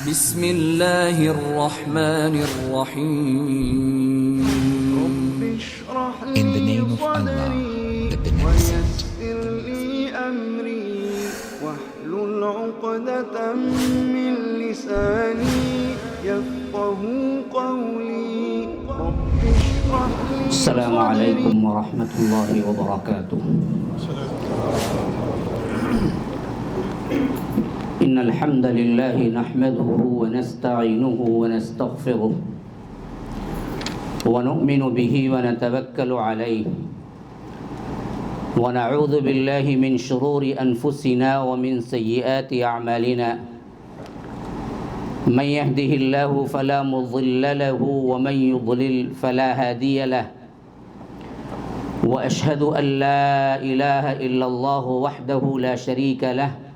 بسم الله الرحمن الرحيم. In the name of Allah, the Beneficent. واحلل عقدة من لساني يفقهوا قولي رب اشرح لي السلام عليكم ورحمة الله وبركاته. إن الحمد لله نحمده ونستعينه ونستغفره ونؤمن به ونتوكل عليه ونعوذ بالله من شرور أنفسنا ومن سيئات أعمالنا. من يهده الله فلا مضل له ومن يضلل فلا هادي له. وأشهد أن لا إله إلا الله وحده لا شريك له.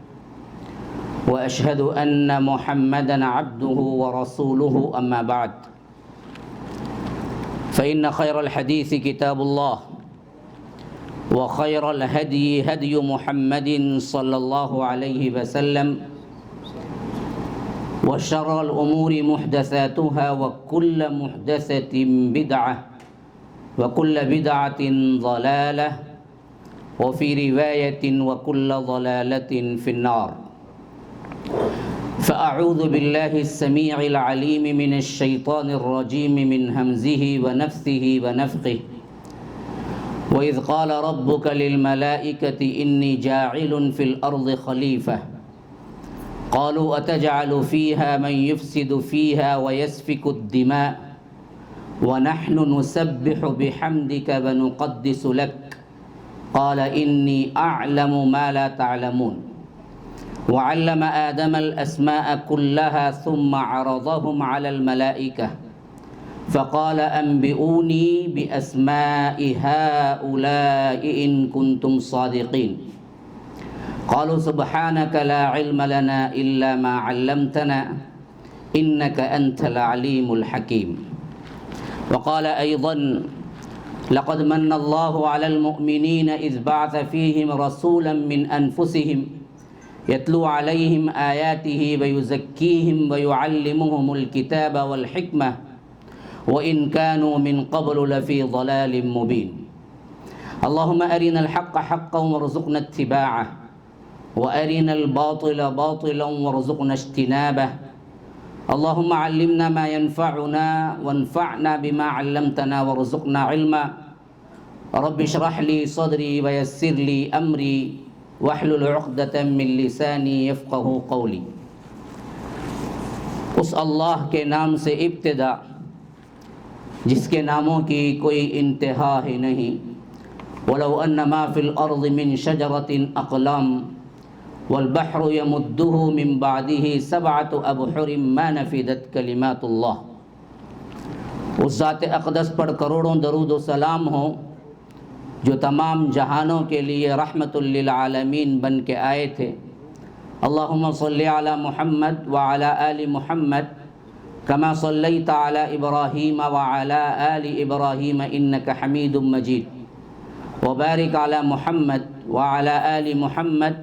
وأشهد أن محمدًا عبده ورسوله. أما بعد، فإن خير الحديث كتاب الله، وخير الهدي هدي محمد صلى الله عليه وسلم، وشر الأمور محدثاتها، وكل محدثة بدعة، وكل بدعة ضلالة، وفي رواية وكل ضلالة في النار. فأعوذ بالله السميع العليم من الشيطان الرجيم من همزه ونفثه ونفخه. وإذ قال ربك للملائكة إني جاعل في الأرض خليفة قالوا أتجعل فيها من يفسد فيها ويسفك الدماء ونحن نسبح بحمدك ونقدس لك قال إني أعلم ما لا تعلمون. وعلم آدم الأسماء كلها ثم عرضهم على الملائكة فقال أنبئوني بأسماء هؤلاء إن كنتم صادقين. قالوا سبحانك لا علم لنا إلا ما علمتنا إنك أنت العليم الحكيم. وقال أيضا لقد من الله على المؤمنين إذ بعث فيهم رسولا من أنفسهم يتلو عليهم آياته ويزكيهم ويعلمهم الكتاب والحكمة وإن كانوا من قبل لفي ضلال مبين. اللهم أرنا الحق حقا وارزقنا اتباعه وأرنا الباطل باطلا وارزقنا اجتنابه. اللهم علمنا ما ينفعنا وانفعنا بما علمتنا وارزقنا علما. رب اشرح لي صدري ويسر لي أمري واحلل عقدة من لسانی یفقہوا قولی. اس اللہ کے نام سے ابتدا جس کے ناموں کی کوئی انتہا ہی نہیں. ولو ان ما فی الارض من شجرۃ اقلام والبحر یمدہ من بعدہ سبعۃ ابحر ما نفدت کلمات اللہ. اس ذات اقدس پر کروڑوں درود و سلام ہوں جو تمام جہانوں کے لیے رحمت للعالمین بن کے آئے تھے. اللہم صلی علی محمد وعلی آل محمد کما صلیت علی ابراہیم وعلی آل ابراہیم انک حمید مجید وبارک علی محمد وعلی آل محمد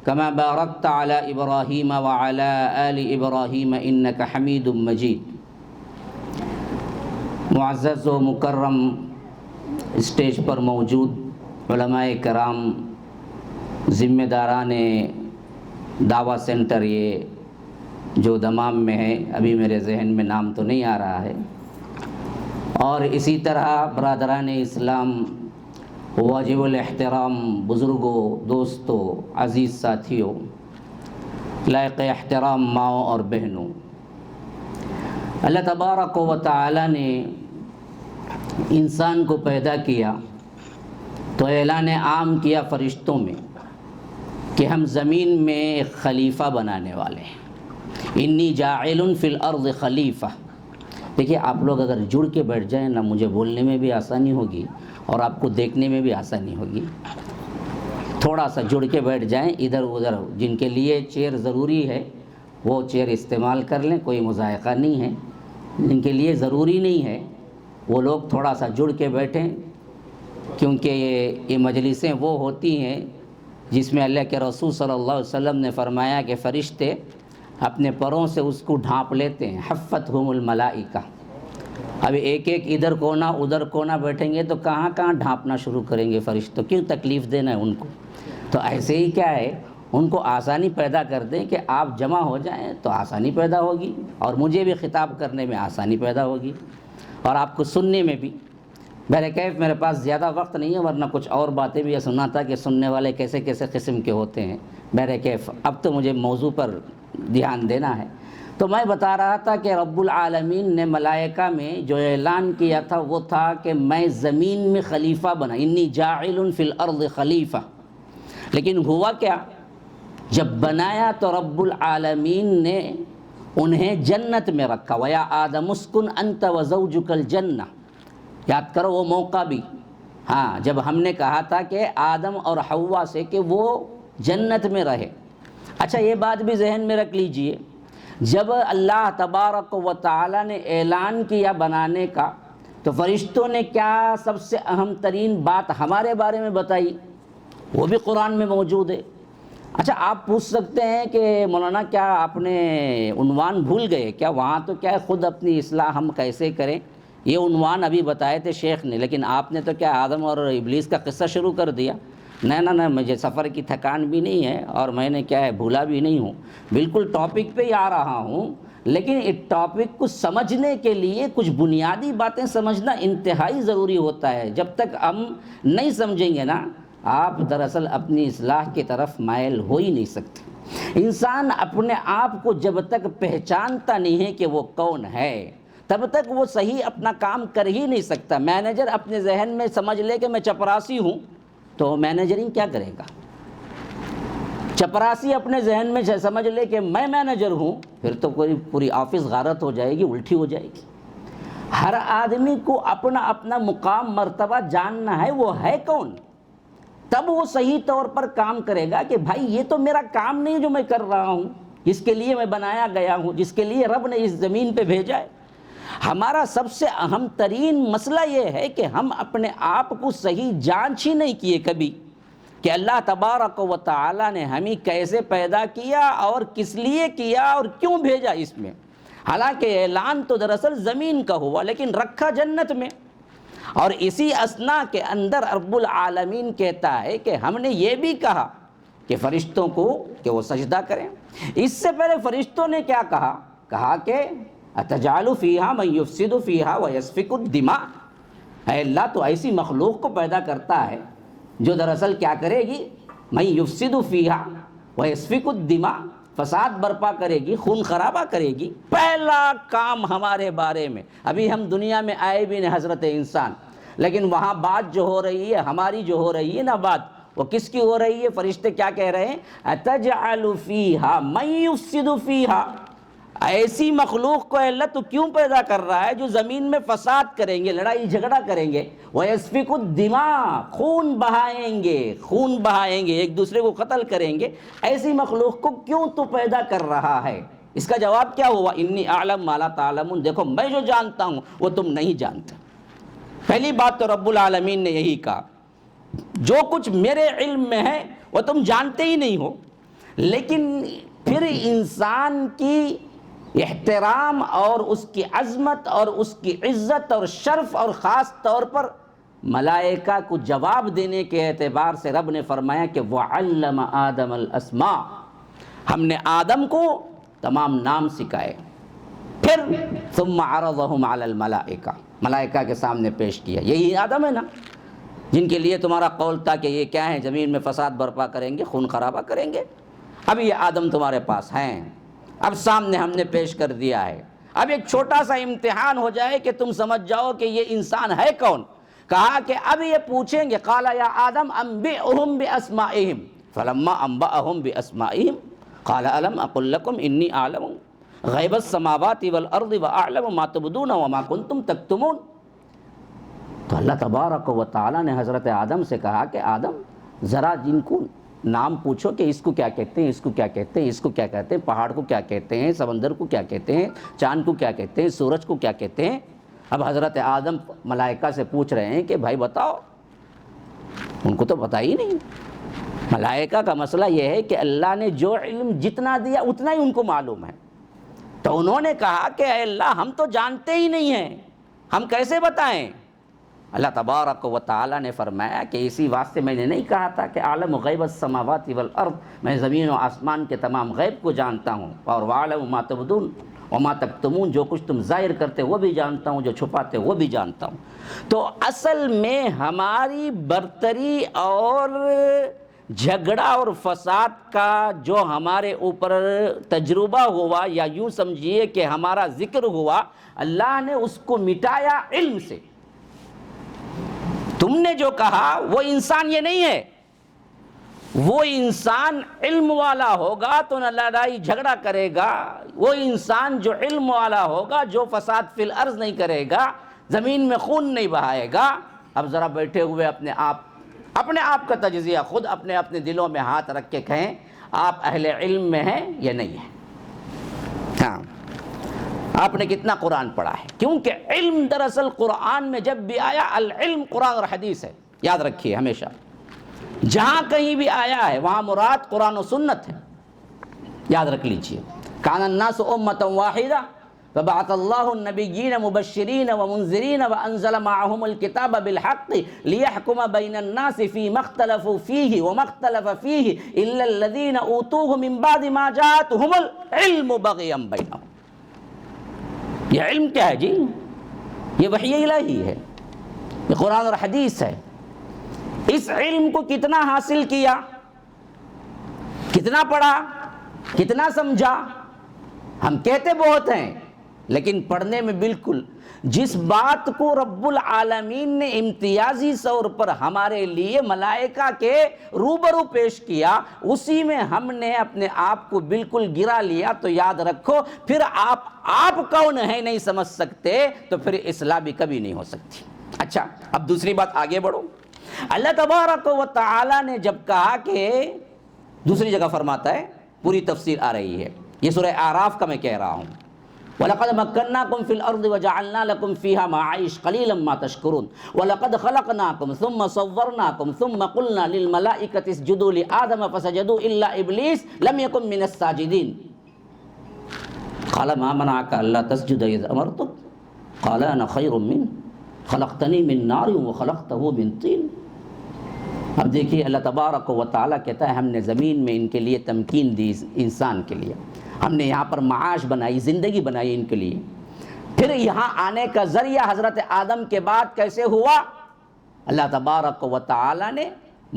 کما بارکت علی ابراہیم وعلی آل ابراہیم انک حمید مجید. معزز و مکرم اسٹیج پر موجود علماء کرام، ذمہ داران دعویٰ سینٹر یہ جو دمام میں ہے، ابھی میرے ذہن میں نام تو نہیں آ رہا ہے، اور اسی طرح برادران اسلام، واجب الاحترام بزرگوں، دوستوں، عزیز ساتھیوں، لائق احترام ماؤں اور بہنوں، اللہ تبارک و تعالی نے انسان کو پیدا کیا تو اعلان عام کیا فرشتوں میں کہ ہم زمین میں ایک خلیفہ بنانے والے ہیں. انی جاعل فی الارض خلیفہ. دیکھیے، آپ لوگ اگر جڑ کے بیٹھ جائیں نا، مجھے بولنے میں بھی آسانی ہوگی اور آپ کو دیکھنے میں بھی آسانی ہوگی. تھوڑا سا جڑ کے بیٹھ جائیں، ادھر ادھر جن کے لیے چیئر ضروری ہے وہ چیئر استعمال کر لیں، کوئی مضائقہ نہیں ہے. جن کے لیے ضروری نہیں ہے وہ لوگ تھوڑا سا جڑ کے بیٹھیں، کیونکہ یہ مجلسیں وہ ہوتی ہیں جس میں اللہ کے رسول صلی اللہ علیہ وسلم نے فرمایا کہ فرشتے اپنے پروں سے اس کو ڈھانپ لیتے ہیں. حفتہم الملائکہ. ابھی ایک ایک ادھر کونا ادھر کونا بیٹھیں گے تو کہاں کہاں ڈھانپنا شروع کریں گے فرشتوں. کیوں تکلیف دینا ہے ان کو؟ تو ایسے ہی کیا ہے، ان کو آسانی پیدا کر دیں کہ آپ جمع ہو جائیں تو آسانی پیدا ہوگی، اور مجھے بھی خطاب کرنے میں آسانی پیدا ہوگی، اور آپ کو سننے میں بھی. بہرکیف میرے پاس زیادہ وقت نہیں ہے، ورنہ کچھ اور باتیں بھی یہ سنا تھا کہ سننے والے کیسے کیسے قسم کے ہوتے ہیں. بہرکیف اب تو مجھے موضوع پر دھیان دینا ہے. تو میں بتا رہا تھا کہ رب العالمین نے ملائکہ میں جو اعلان کیا تھا وہ تھا کہ میں زمین میں خلیفہ بنا، انی جاعل فی الارض خلیفہ. لیکن ہوا کیا؟ جب بنایا تو رب العالمین نے انہیں جنت میں رکھا. وَيَا آدَمُ اسْكُنْ أَنْتَ وَزَوْجُكَ الْجَنَّةَ. یاد کرو وہ موقع بھی. ہاں، جب ہم نے کہا تھا کہ آدم اور حوا سے کہ وہ جنت میں رہے. اچھا یہ بات بھی ذہن میں رکھ لیجئے، جب اللہ تبارک و تعالی نے اعلان کیا بنانے کا تو فرشتوں نے کیا سب سے اہم ترین بات ہمارے بارے میں بتائی؟ وہ بھی قرآن میں موجود ہے. اچھا آپ پوچھ سکتے ہیں کہ مولانا کیا آپ نے عنوان بھول گئے کیا؟ وہاں تو کیا ہے خود اپنی اصلاح ہم کیسے کریں، یہ عنوان ابھی بتائے تھے شیخ نے، لیکن آپ نے تو کیا آدم اور ابلیس کا قصہ شروع کر دیا. نہ مجھے سفر کی تھکان بھی نہیں ہے، اور میں نے کیا ہے بھولا بھی نہیں ہوں، بالکل ٹاپک پہ ہی آ رہا ہوں. لیکن اس ٹاپک کو سمجھنے کے لیے کچھ بنیادی باتیں سمجھنا انتہائی ضروری ہوتا ہے. جب تک ہم نہیں سمجھیں گے نا، آپ دراصل اپنی اصلاح کی طرف مائل ہو ہی نہیں سکتے. انسان اپنے آپ کو جب تک پہچانتا نہیں ہے کہ وہ کون ہے، تب تک وہ صحیح اپنا کام کر ہی نہیں سکتا. مینیجر اپنے ذہن میں سمجھ لے کہ میں چپراسی ہوں تو مینیجرنگ کیا کرے گا؟ چپراسی اپنے ذہن میں سمجھ لے کہ میں مینیجر ہوں، پھر تو پوری آفس غارت ہو جائے گی، الٹی ہو جائے گی. ہر آدمی کو اپنا اپنا مقام مرتبہ جاننا ہے، وہ ہے کون، تب وہ صحیح طور پر کام کرے گا کہ بھائی یہ تو میرا کام نہیں جو میں کر رہا ہوں، جس کے لیے میں بنایا گیا ہوں، جس کے لیے رب نے اس زمین پہ بھیجا ہے. ہمارا سب سے اہم ترین مسئلہ یہ ہے کہ ہم اپنے آپ کو صحیح جانچ ہی نہیں کیے کبھی کہ اللہ تبارک و تعالی نے ہمیں کیسے پیدا کیا اور کس لیے کیا اور کیوں بھیجا اس میں. حالانکہ اعلان تو دراصل زمین کا ہوا لیکن رکھا جنت میں. اور اسی اثنا کے اندر رب العالمین کہتا ہے کہ ہم نے یہ بھی کہا کہ فرشتوں کو کہ وہ سجدہ کریں. اس سے پہلے فرشتوں نے کیا کہا کہ اتجعل فیہا من یفسد فیہا ویسفک الدماء. اے اللہ تو ایسی مخلوق کو پیدا کرتا ہے جو دراصل کیا کرے گی؟ من یفسد فیہا ویسفک الدماء، فساد برپا کرے گی، خون خرابہ کرے گی. پہلا کام ہمارے بارے میں، ابھی ہم دنیا میں آئے بھی نہیں حضرت انسان، لیکن وہاں بات جو ہو رہی ہے ہماری جو ہو رہی ہے نا بات، وہ کس کی ہو رہی ہے؟ فرشتے کیا کہہ رہے ہیں؟ اتجعل فیہا من یفسد فیہا. ایسی مخلوق کو اللہ تو کیوں پیدا کر رہا ہے جو زمین میں فساد کریں گے، لڑائی جھگڑا کریں گے، وَيَسْفِكُ الدِّمَاء، خون بہائیں گے، ایک دوسرے کو قتل کریں گے. ایسی مخلوق کو کیوں تو پیدا کر رہا ہے؟ اس کا جواب کیا ہوا؟ انی اعلم ما لا تعلمون. دیکھو میں جو جانتا ہوں وہ تم نہیں جانتے. پہلی بات تو رب العالمین نے یہی کہا، جو کچھ میرے علم میں ہے وہ تم جانتے ہی نہیں ہو. لیکن پھر انسان کی احترام اور اس کی عظمت اور اس کی عزت اور شرف اور خاص طور پر ملائکہ کو جواب دینے کے اعتبار سے رب نے فرمایا کہ وَعَلَّمَ آدَمَ الْأَسْمَاءَ. ہم نے آدم کو تمام نام سکھائے. پھر ثُمَّ عَرَضَهُمْ عَلَى الْمَلَائِكَةِ، ملائکہ کے سامنے پیش کیا. یہی آدم ہے نا جن کے لیے تمہارا قول تھا کہ یہ کیا ہے، زمین میں فساد برپا کریں گے، خون خرابہ کریں گے. اب یہ آدم تمہارے پاس ہیں، اب سامنے ہم نے پیش کر دیا ہے. اب ایک چھوٹا سا امتحان ہو جائے کہ تم سمجھ جاؤ کہ یہ انسان ہے کون. کہا کہ اب یہ پوچھیں گے، قال یا آدم انبئہم باسمائہم، فلما انبأہم باسمائہم قال الم اقل لکم انی اعلم غیب السماوات والارض واعلم ما تبدون وما کنتم تکتمون. تو اللہ تبارک و تعالی نے حضرت آدم سے کہا کہ آدم ذرا جن کو نام پوچھو کہ اس کو کیا کہتے ہیں، اس کو کیا کہتے ہیں، اس کو کیا کہتے ہیں، پہاڑ کو کیا کہتے ہیں، سمندر کو کیا کہتے ہیں، چاند کو کیا کہتے ہیں، سورج کو کیا کہتے ہیں. اب حضرت آدم ملائکہ سے پوچھ رہے ہیں کہ بھائی بتاؤ، ان کو تو پتہ ہی نہیں. ملائکہ کا مسئلہ یہ ہے کہ اللہ نے جو علم جتنا دیا اتنا ہی ان کو معلوم ہے. تو انہوں نے کہا کہ اے اللہ ہم تو جانتے ہی نہیں ہیں, ہم کیسے بتائیں؟ اللہ تبارک و تعالیٰ نے فرمایا کہ اسی واسطے میں نے نہیں کہا تھا کہ عالم غیب السماوات والارض, میں زمین و آسمان کے تمام غیب کو جانتا ہوں, اور وعلم ما تبدون وما تکتمون, جو کچھ تم ظاہر کرتے وہ بھی جانتا ہوں, جو چھپاتے وہ بھی جانتا ہوں. تو اصل میں ہماری برتری اور جھگڑا اور فساد کا جو ہمارے اوپر تجربہ ہوا, یا یوں سمجھیے کہ ہمارا ذکر ہوا, اللہ نے اس کو مٹایا علم سے. تم نے جو کہا وہ انسان یہ نہیں ہے, وہ انسان علم والا ہوگا تو نہ لڑائی جھگڑا کرے گا, وہ انسان جو علم والا ہوگا, جو فساد فی الارض نہیں کرے گا, زمین میں خون نہیں بہائے گا. اب ذرا بیٹھے ہوئے اپنے آپ کا تجزیہ خود اپنے دلوں میں ہاتھ رکھ کے کہیں آپ اہل علم میں ہیں یا نہیں ہیں. ہاں, آپ نے کتنا قرآن پڑھا ہے؟ کیونکہ علم دراصل قرآن میں جب بھی آیا, العلم قرآن اور حدیث ہے, یاد رکھیے ہمیشہ. جہاں کہیں بھی آیا ہے وہاں مراد قرآن و سنت ہے, یاد رکھ لیجئے. کان الناس امۃ واحدہ فبعث اللہ النبیین مبشرین ومنذرین وانزل معهم الکتاب بالحق لیحکم بین الناس فیما اختلفوا فیہ وما اختلف فیہ الا الذین اوتوہ من بعد ما جاءتہم العلم بغیا بینہم. یہ علم کیا ہے جی؟ یہ وحی الہی ہے, یہ قرآن اور حدیث ہے. اس علم کو کتنا حاصل کیا, کتنا پڑھا, کتنا سمجھا؟ ہم کہتے بہت ہیں لیکن پڑھنے میں بالکل. جس بات کو رب العالمین نے امتیازی طور پر ہمارے لیے ملائکہ کے روبرو پیش کیا, اسی میں ہم نے اپنے آپ کو بالکل گرا لیا. تو یاد رکھو, پھر آپ کون ہیں نہیں سمجھ سکتے تو پھر اصلاح بھی کبھی نہیں ہو سکتی. اچھا, اب دوسری بات آگے بڑھو. اللہ تبارک و تعالی نے جب کہا کہ دوسری جگہ فرماتا ہے, پوری تفسیر آ رہی ہے, یہ سورہ اعراف کا میں کہہ رہا ہوں. وَلَقَدْ مَكَّنَّاكُمْ فِي الْأَرْضِ وَجَعَلْنَا لَكُمْ فِيهَا مَعَائِشَ قَلِيلًا مَا تَشْكُرُونَ وَلَقَدْ خَلَقْنَاكُمْ ثُمَّ صَوَّرْنَاكُمْ ثُمَّ قُلْنَا لِلْمَلَائِكَةِ اسْجُدُوا لِآدَمَ فَسَجَدُوا إِلَّا إِبْلِيسَ لَمْ يَكُنْ مِنَ السَّاجِدِينَ قَالَ مَا مَنَعَكَ أَلَّا تَسْجُدَ إِذْ أَمَرْتُكَ قَالَ أَنَا خَيْرٌ مِّنْهُ خَلَقْتَنِي مِن نَّارٍ وَخَلَقْتَهُ مِن طِينٍ. اب دیکھیے, اللہ تبارک و تعالیٰ کہتا ہے ہم نے زمین میں ان کے لیے تمکین دی, انسان کے لیے ہم نے یہاں پر معاش بنائی, زندگی بنائی ان کے لیے. پھر یہاں آنے کا ذریعہ حضرت آدم کے بعد کیسے ہوا؟ اللہ تبارک و تعالیٰ نے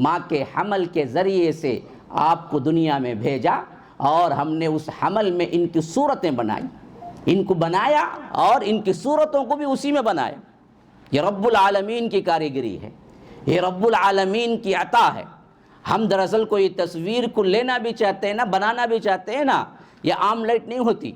ماں کے حمل کے ذریعے سے آپ کو دنیا میں بھیجا, اور ہم نے اس حمل میں ان کی صورتیں بنائی, ان کو بنایا اور ان کی صورتوں کو بھی اسی میں بنایا. یہ رب العالمین کی کاریگری ہے, یہ رب العالمین کی عطا ہے. ہم دراصل کوئی تصویر کو لینا بھی چاہتے ہیں نا, بنانا بھی چاہتے ہیں نا, یہ عام لائٹ نہیں ہوتی.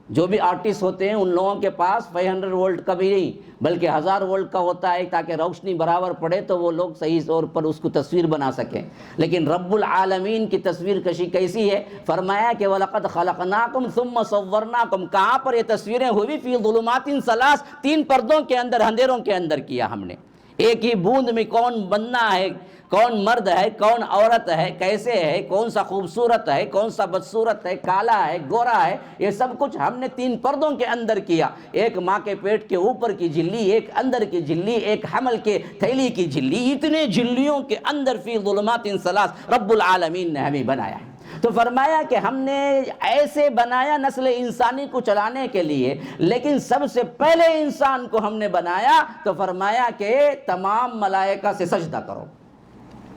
جو بھی آرٹسٹ ہوتے ہیں ان لوگوں کے پاس 500 وولٹ کا بھی نہیں بلکہ 1000 وولٹ کا ہوتا ہے, تاکہ روشنی برابر پڑے تو وہ لوگ صحیح طور پر اس کو تصویر بنا سکیں. لیکن رب العالمین کی تصویر کشی کیسی ہے؟ فرمایا کہ وَلَقَدْ خَلَقْنَاكُمْ ثُمَّ صَوَّرْنَاكُمْ. کہاں پر یہ تصویریں ہوئی؟ فی ظلمات ثلاث, 3 پردوں کے اندر, اندھیروں کے اندر کیا ہم نے. ایک ہی بوند میں کون بننا ہے, کون مرد ہے, کون عورت ہے, کیسے ہے, کون سا خوبصورت ہے, کون سا بدصورت ہے, کالا ہے, گورا ہے, یہ سب کچھ ہم نے 3 پردوں کے اندر کیا. ایک ماں کے پیٹ کے اوپر کی جھلی, ایک اندر کی جھلی, ایک حمل کے تھیلی کی جھلی. اتنے جھلیوں کے اندر فی ظلمات ثلاث رب العالمین نے ہمیں بنایا ہے. تو فرمایا کہ ہم نے ایسے بنایا نسل انسانی کو چلانے کے لیے, لیکن سب سے پہلے انسان کو ہم نے بنایا تو فرمایا کہ تمام ملائکہ سے سجدہ کرو.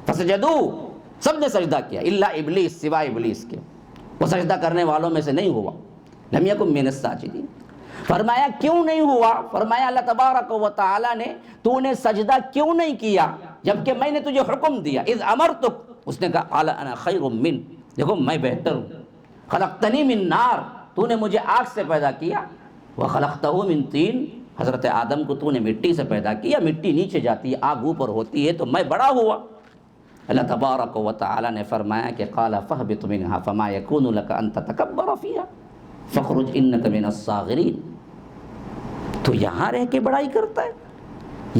فسجدو, سب نے سجدہ کیا, الا ابلیس, سوائے ابلیس کے, وہ سجدہ کرنے والوں میں سے نہیں ہوا. لم یکن من الساجدین. فرمایا کیوں نہیں ہوا؟ فرمایا اللہ تبارک و تعالی نے, تو نے سجدہ کیوں نہیں کیا جبکہ میں نے تجھے حکم دیا؟ اذ امرتک, اس نے کہا قال انا خیر من, دیکھو میں بہتر ہوں. خلقتنی من نار, تو نے مجھے آگ سے پیدا کیا. وخلقتہ من طین, حضرت آدم کو تو نے مٹی سے پیدا کیا. مٹی نیچے جاتی ہے, آگ اوپر ہوتی ہے, تو میں بڑا ہوا. اللہ تبارک و تعالی نے فرمایا کہ قال فاہبط منها فما يكون لك ان تتكبر فيها فاخرج انك من الصاغرين. تو یہاں رہ کے بڑائی کرتا ہے,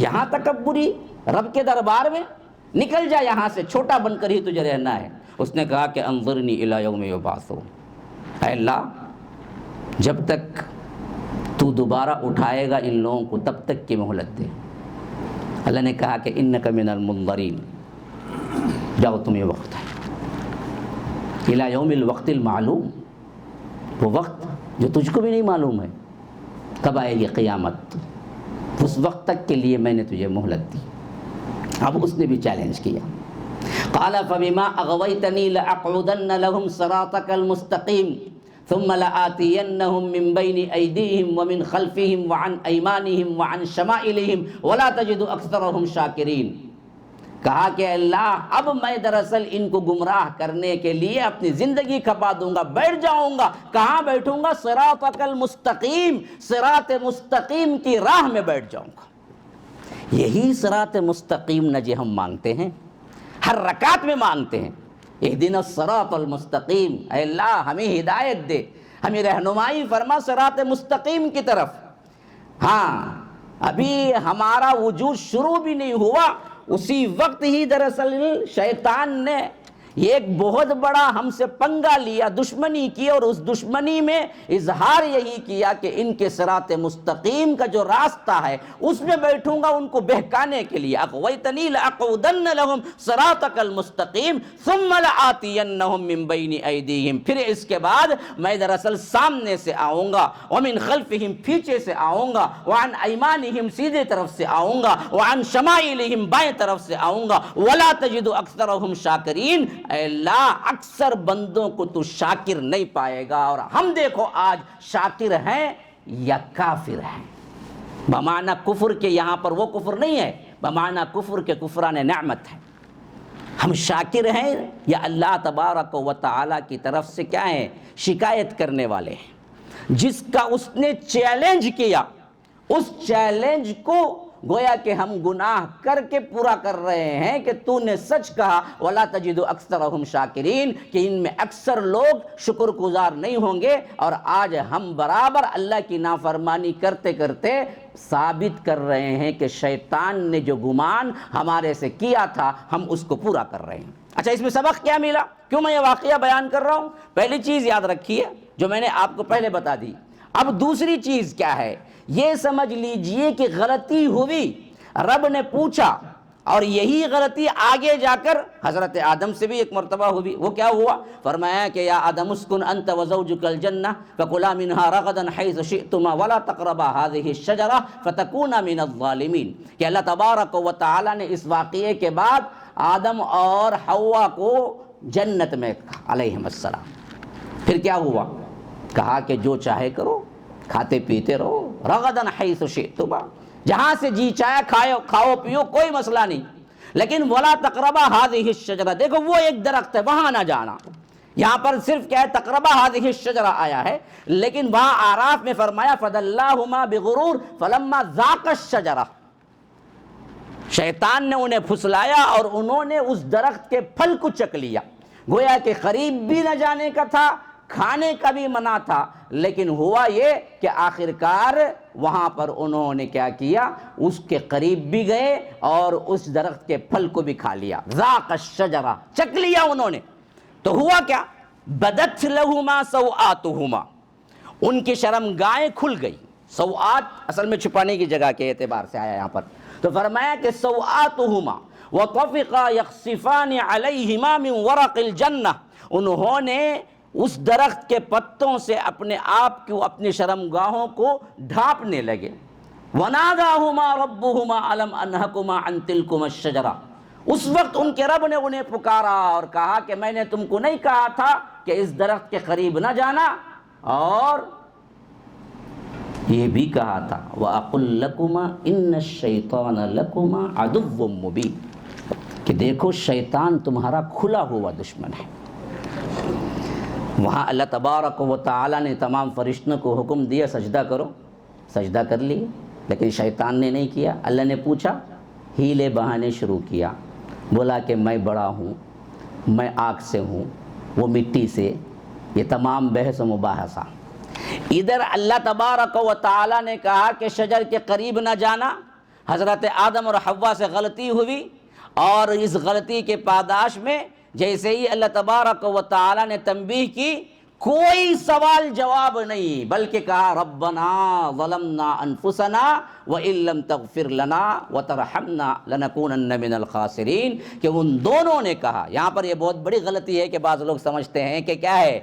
یہاں تکبری رب کے دربار میں, نکل جا یہاں سے، چھوٹا بن کر ہی تجھے رہنا ہے۔ اس نے کہا کہ انظرنی الی یوم یبعثون، اے اللہ جب تک تو دوبارہ اٹھائے گا ان لوگوں کو تب تک کی مہلت دے۔ اللہ نے کہا کہ انک من المنظرین، جاؤ تمہیں وقت ہے، الی یوم الوقت المعلوم، وہ وقت جو تجھ کو بھی نہیں معلوم ہے کب آئے گی قیامت، اس وقت تک کے لیے میں نے تجھے مہلت دی۔ اب اس نے بھی چیلنج کیا، قال فبما اغویتنی لاقعدن لهم صراطک المستقیم ثم لآتینہم من بین ایدیہم ومن خلفہم وعن ایمانہم وعن شمائلہم ولا تجد اکثرہم شاکرین۔ کہا کہ اللہ اب میں دراصل ان کو گمراہ کرنے کے لیے اپنی زندگی کھپا دوں گا، بیٹھ جاؤں گا۔ کہاں بیٹھوں گا؟ صراطک المستقیم، صراط مستقیم کی راہ میں بیٹھ جاؤں گا۔ یہی صراط مستقیم نہ ہم مانگتے ہیں، ہر رکعت میں مانگتے ہیں، اہدنا الصراط المستقیم، اے اللہ ہمیں ہدایت دے، ہمیں رہنمائی فرما صراط مستقیم کی طرف۔ ہاں ابھی ہمارا وجود شروع بھی نہیں ہوا، اسی وقت ہی دراصل شیطان نے ایک بہت بڑا ہم سے پنگا لیا، دشمنی کی، اور اس دشمنی میں اظہار یہی کیا کہ ان کے صراط مستقیم کا جو راستہ ہے اس میں بیٹھوں گا ان کو بہکانے کے لیے۔ اغویتنی لاقعدن لهم صراطک المستقیم ثم لآتینہم من بین ایدیہم، پھر اس کے بعد میں دراصل سامنے سے آؤں گا، ومن خلفہم پیچھے سے آؤں گا، وعن ایمانہم سیدھے طرف سے آؤں گا، وعن شمائلہم بائیں طرف سے آؤں گا، ولا تجد اکثرہم شاکرین، اے اللہ اکثر بندوں کو تو شاکر نہیں پائے گا۔ اور ہم دیکھو آج شاکر ہیں یا کافر ہیں، بمعنی کفر کے، یہاں پر وہ کفر نہیں ہے، بمعنی کفر کے کفران نعمت ہے۔ ہم شاکر ہیں یا اللہ تبارک و تعالی کی طرف سے کیا ہیں؟ شکایت کرنے والے ہیں۔ جس کا اس نے چیلنج کیا، اس چیلنج کو گویا کہ ہم گناہ کر کے پورا کر رہے ہیں کہ تو نے سچ کہا وَلَا تَجِدُ أَكْثَرَهُمْ شَاكِرِينَ، کہ ان میں اکثر لوگ شکر گزار نہیں ہوں گے۔ اور آج ہم برابر اللہ کی نافرمانی کرتے کرتے ثابت کر رہے ہیں کہ شیطان نے جو گمان ہمارے سے کیا تھا ہم اس کو پورا کر رہے ہیں۔ اچھا اس میں سبق کیا ملا؟ کیوں میں یہ واقعہ بیان کر رہا ہوں؟ پہلی چیز یاد رکھیے جو میں نے آپ کو پہلے بتا دی۔ اب دوسری چیز کیا ہے؟ یہ سمجھ لیجئے کہ غلطی ہوئی، رب نے پوچھا، اور یہی غلطی آگے جا کر حضرت آدم سے بھی ایک مرتبہ ہوئی۔ وہ کیا ہوا؟ فرمایا کہ یا آدم اسکن انت وزوجک الجنہ فکلا منہا رغدا حیث شئتما ولا تقربا هذه الشجرہ فتکونا من الظالمین، کہ اللہ تبارک و تعالی نے اس واقعے کے بعد آدم اور حوا کو جنت میں علیہم السلام۔ پھر کیا ہوا؟ کہا کہ جو چاہے کرو، کھاتے پیتے رہو، رغدن حیث شئتما، جہاں سے جی چاہے کھاؤ پیو، کوئی مسئلہ نہیں، لیکن ولا تقربا هذه الشجرہ، دیکھو وہ ایک درخت ہے وہاں نہ جانا۔ یہاں پر صرف کیا ہے؟ تقربا هذه الشجرہ آیا ہے، لیکن وہاں آراف میں فرمایا فدلاہما بغرور فلما ذاق الشجرہ، شیطان نے انہیں پھسلایا اور انہوں نے اس درخت کے پھل کو چک لیا۔ گویا کہ قریب بھی نہ جانے کا تھا، کھانے کا بھی منع تھا، لیکن ہوا یہ کہ آخرکار وہاں پر انہوں نے کیا کیا؟ اس کے قریب بھی گئے اور اس درخت کے پھل کو بھی کھا لیا۔ ذاق الشجرہ، چک لیا انہوں نے۔ تو ہوا کیا؟ بدت لہما سوآتہما، ان کی شرمگاہیں کھل گئی۔ سوآت اصل میں چھپانے کی جگہ کے اعتبار سے آیا یہاں پر، تو فرمایا کہ سوآتہما وطفقا یخصفان علیہما من ورق الجنہ، انہوں نے اس درخت کے پتوں سے اپنے آپ کو، اپنی شرمگاہوں کو ڈھانپنے لگے۔ وَنَادَاهُمَا رَبُّهُمَا أَلَمْ أَنْهَكُمَا عَنْ تِلْكُمَا الشَّجَرَةِ، اس وقت ان کے رب نے انہیں پکارا اور کہا کہ میں نے تم کو نہیں کہا تھا کہ اس درخت کے قریب نہ جانا، اور یہ بھی کہا تھا وَأَقُلْ لَكُمَا إِنَّ الشَّيْطَانَ لَكُمَا عَدُوٌّ مُّبِينٌ، کہ دیکھو شیطان تمہارا کھلا ہوا دشمن ہے۔ وہاں اللہ تبارک و تعالی نے تمام فرشتوں کو حکم دیا سجدہ کرو، سجدہ کر لیے، لیکن شیطان نے نہیں کیا۔ اللہ نے پوچھا، ہیلے بہانے شروع کیا، بولا کہ میں بڑا ہوں، میں آگ سے ہوں، وہ مٹی سے، یہ تمام بحث و مباحثہ۔ ادھر اللہ تبارک و تعالی نے کہا کہ شجر کے قریب نہ جانا، حضرت آدم اور حوا سے غلطی ہوئی، اور اس غلطی کے پاداش میں جیسے ہی اللہ تبارک و تعالی نے تنبیہ کی، کوئی سوال جواب نہیں، بلکہ کہا ربنا ظلمنا انفسنا وان لم تغفر لنا وترحمنا لنکونن من الخاسرین، کہ ان دونوں نے کہا۔ یہاں پر یہ بہت بڑی غلطی ہے کہ بعض لوگ سمجھتے ہیں کہ کیا ہے،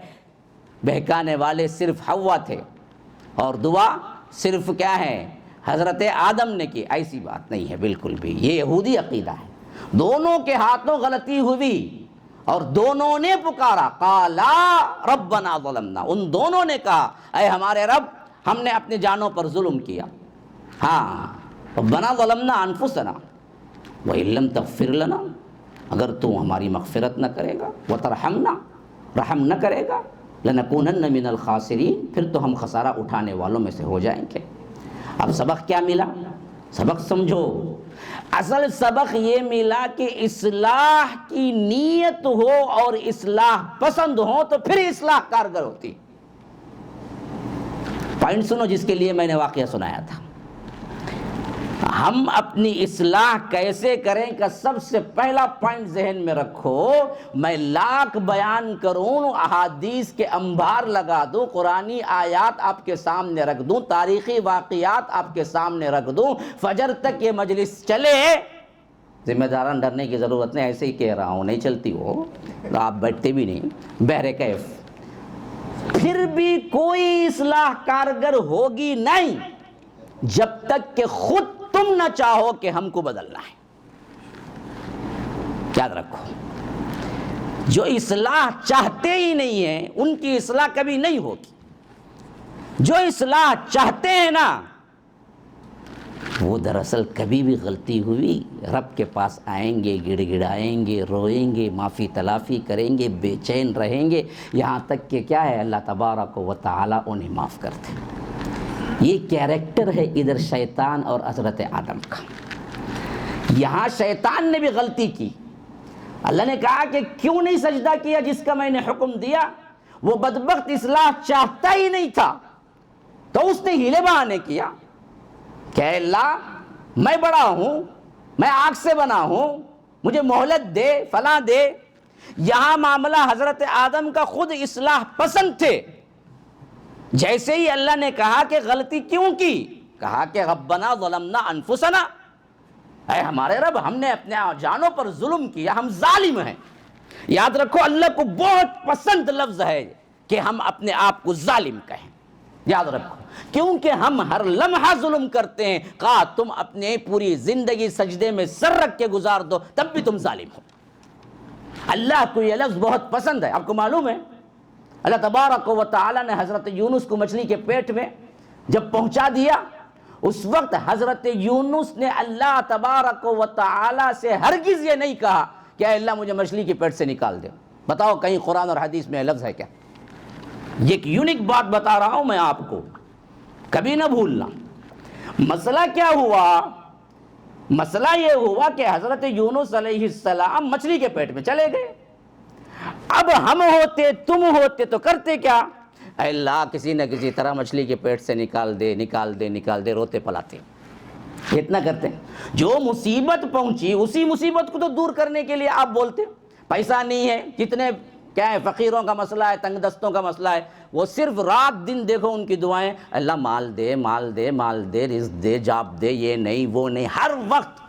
بہکانے والے صرف حوا تھے اور دعا صرف کیا ہے حضرت آدم نے کی۔ ایسی بات نہیں ہے بالکل بھی، یہ یہودی عقیدہ ہے۔ دونوں کے ہاتھوں غلطی ہوئی اور دونوں نے پکارا، قالا ربنا ظلمنا، ان دونوں نے کہا اے ہمارے رب ہم نے اپنی جانوں پر ظلم کیا۔ ہاں، ربنا ظلمنا انفسنا وان لم تغفر لنا، اگر تو ہماری مغفرت نہ کرے گا، وترحمنا، رحم نہ کرے گا، لنکونن من الخاسرین، پھر تو ہم خسارہ اٹھانے والوں میں سے ہو جائیں گے۔ اب سبق کیا ملا؟ سبق سمجھو، اصل سبق یہ ملا کہ اصلاح کی نیت ہو اور اصلاح پسند ہو تو پھر اصلاح کارگر ہوتی۔ پوائنٹ سنو جس کے لیے میں نے واقعہ سنایا تھا۔ ہم اپنی اصلاح کیسے کریں کا سب سے پہلا پوائنٹ ذہن میں رکھو۔ میں لاکھ بیان کروں، احادیث کے انبار لگا دوں، قرآنی آیات آپ کے سامنے رکھ دوں، تاریخی واقعات آپ کے سامنے رکھ دوں، فجر تک یہ مجلس چلے، ذمہ داران ڈرنے کی ضرورت نہیں، ایسے ہی کہہ رہا ہوں، نہیں چلتی وہ تو آپ بیٹھتے بھی نہیں بہر کیف، پھر بھی کوئی اصلاح کارگر ہوگی نہیں جب تک کہ خود تم نہ چاہو کہ ہم کو بدلنا ہے۔ یاد رکھو، جو اصلاح چاہتے ہی نہیں ہیں ان کی اصلاح کبھی نہیں ہوگی۔ جو اصلاح چاہتے ہیں نا، وہ دراصل کبھی بھی غلطی ہوئی رب کے پاس آئیں گے، گڑ گڑائیں گے، روئیں گے، معافی تلافی کریں گے، بے چین رہیں گے، یہاں تک کہ کیا ہے اللہ تبارک و تعالی انہیں معاف کرتے ہیں۔ یہ کیریکٹر ہے ادھر شیطان اور حضرت آدم کا۔ یہاں شیطان نے بھی غلطی کی۔ اللہ نے کہا کہ کیوں نہیں سجدہ کیا جس کا میں نے حکم دیا؟ وہ بدبخت اصلاح چاہتا ہی نہیں تھا، تو اس نے ہیلے بہانے کیا کہ اے اللہ میں بڑا ہوں، میں آگ سے بنا ہوں، مجھے مہلت دے، فلاں دے۔ یہاں معاملہ حضرت آدم کا خود اصلاح پسند تھے۔ جیسے ہی اللہ نے کہا کہ غلطی کیوں کی، کہا کہ ربنا ظلمنا انفسنا، اے ہمارے رب ہم نے اپنے جانوں پر ظلم کیا، ہم ظالم ہیں۔ یاد رکھو اللہ کو بہت پسند لفظ ہے کہ ہم اپنے آپ کو ظالم کہیں، یاد رکھو، کیونکہ ہم ہر لمحہ ظلم کرتے ہیں۔ کہا تم اپنے پوری زندگی سجدے میں سر رکھ کے گزار دو تب بھی تم ظالم ہو۔ اللہ کو یہ لفظ بہت پسند ہے۔ آپ کو معلوم ہے اللہ تبارک و تعالی نے حضرت یونس کو مچھلی کے پیٹ میں جب پہنچا دیا، اس وقت حضرت یونس نے اللہ تبارک و تعالی سے ہرگز یہ نہیں کہا کہ اے اللہ مجھے مچھلی کے پیٹ سے نکال دے۔ بتاؤ کہیں قرآن اور حدیث میں لفظ ہے کیا؟ یہ ایک یونیک بات بتا رہا ہوں میں آپ کو، کبھی نہ بھولنا۔ مسئلہ کیا ہوا؟ مسئلہ یہ ہوا کہ حضرت یونس علیہ السلام مچھلی کے پیٹ میں چلے گئے۔ اب ہم ہوتے، تم ہوتے تو کرتے کیا؟ اے اللہ کسی نہ کسی طرح مچھلی کے پیٹ سے نکال دے، نکال دے، نکال دے، روتے پلاتے۔ اتنا کرتے ہیں۔ جو مصیبت پہنچی اسی مصیبت کو تو دور کرنے کے لیے آپ بولتے، پیسہ نہیں ہے، کتنے کیا ہے، فقیروں کا مسئلہ ہے، تنگ دستوں کا مسئلہ ہے، وہ صرف رات دن دیکھو ان کی دعائیں، اللہ مال دے، مال دے، مال دے، رزق دے، جاب دے، یہ نہیں وہ نہیں، ہر وقت۔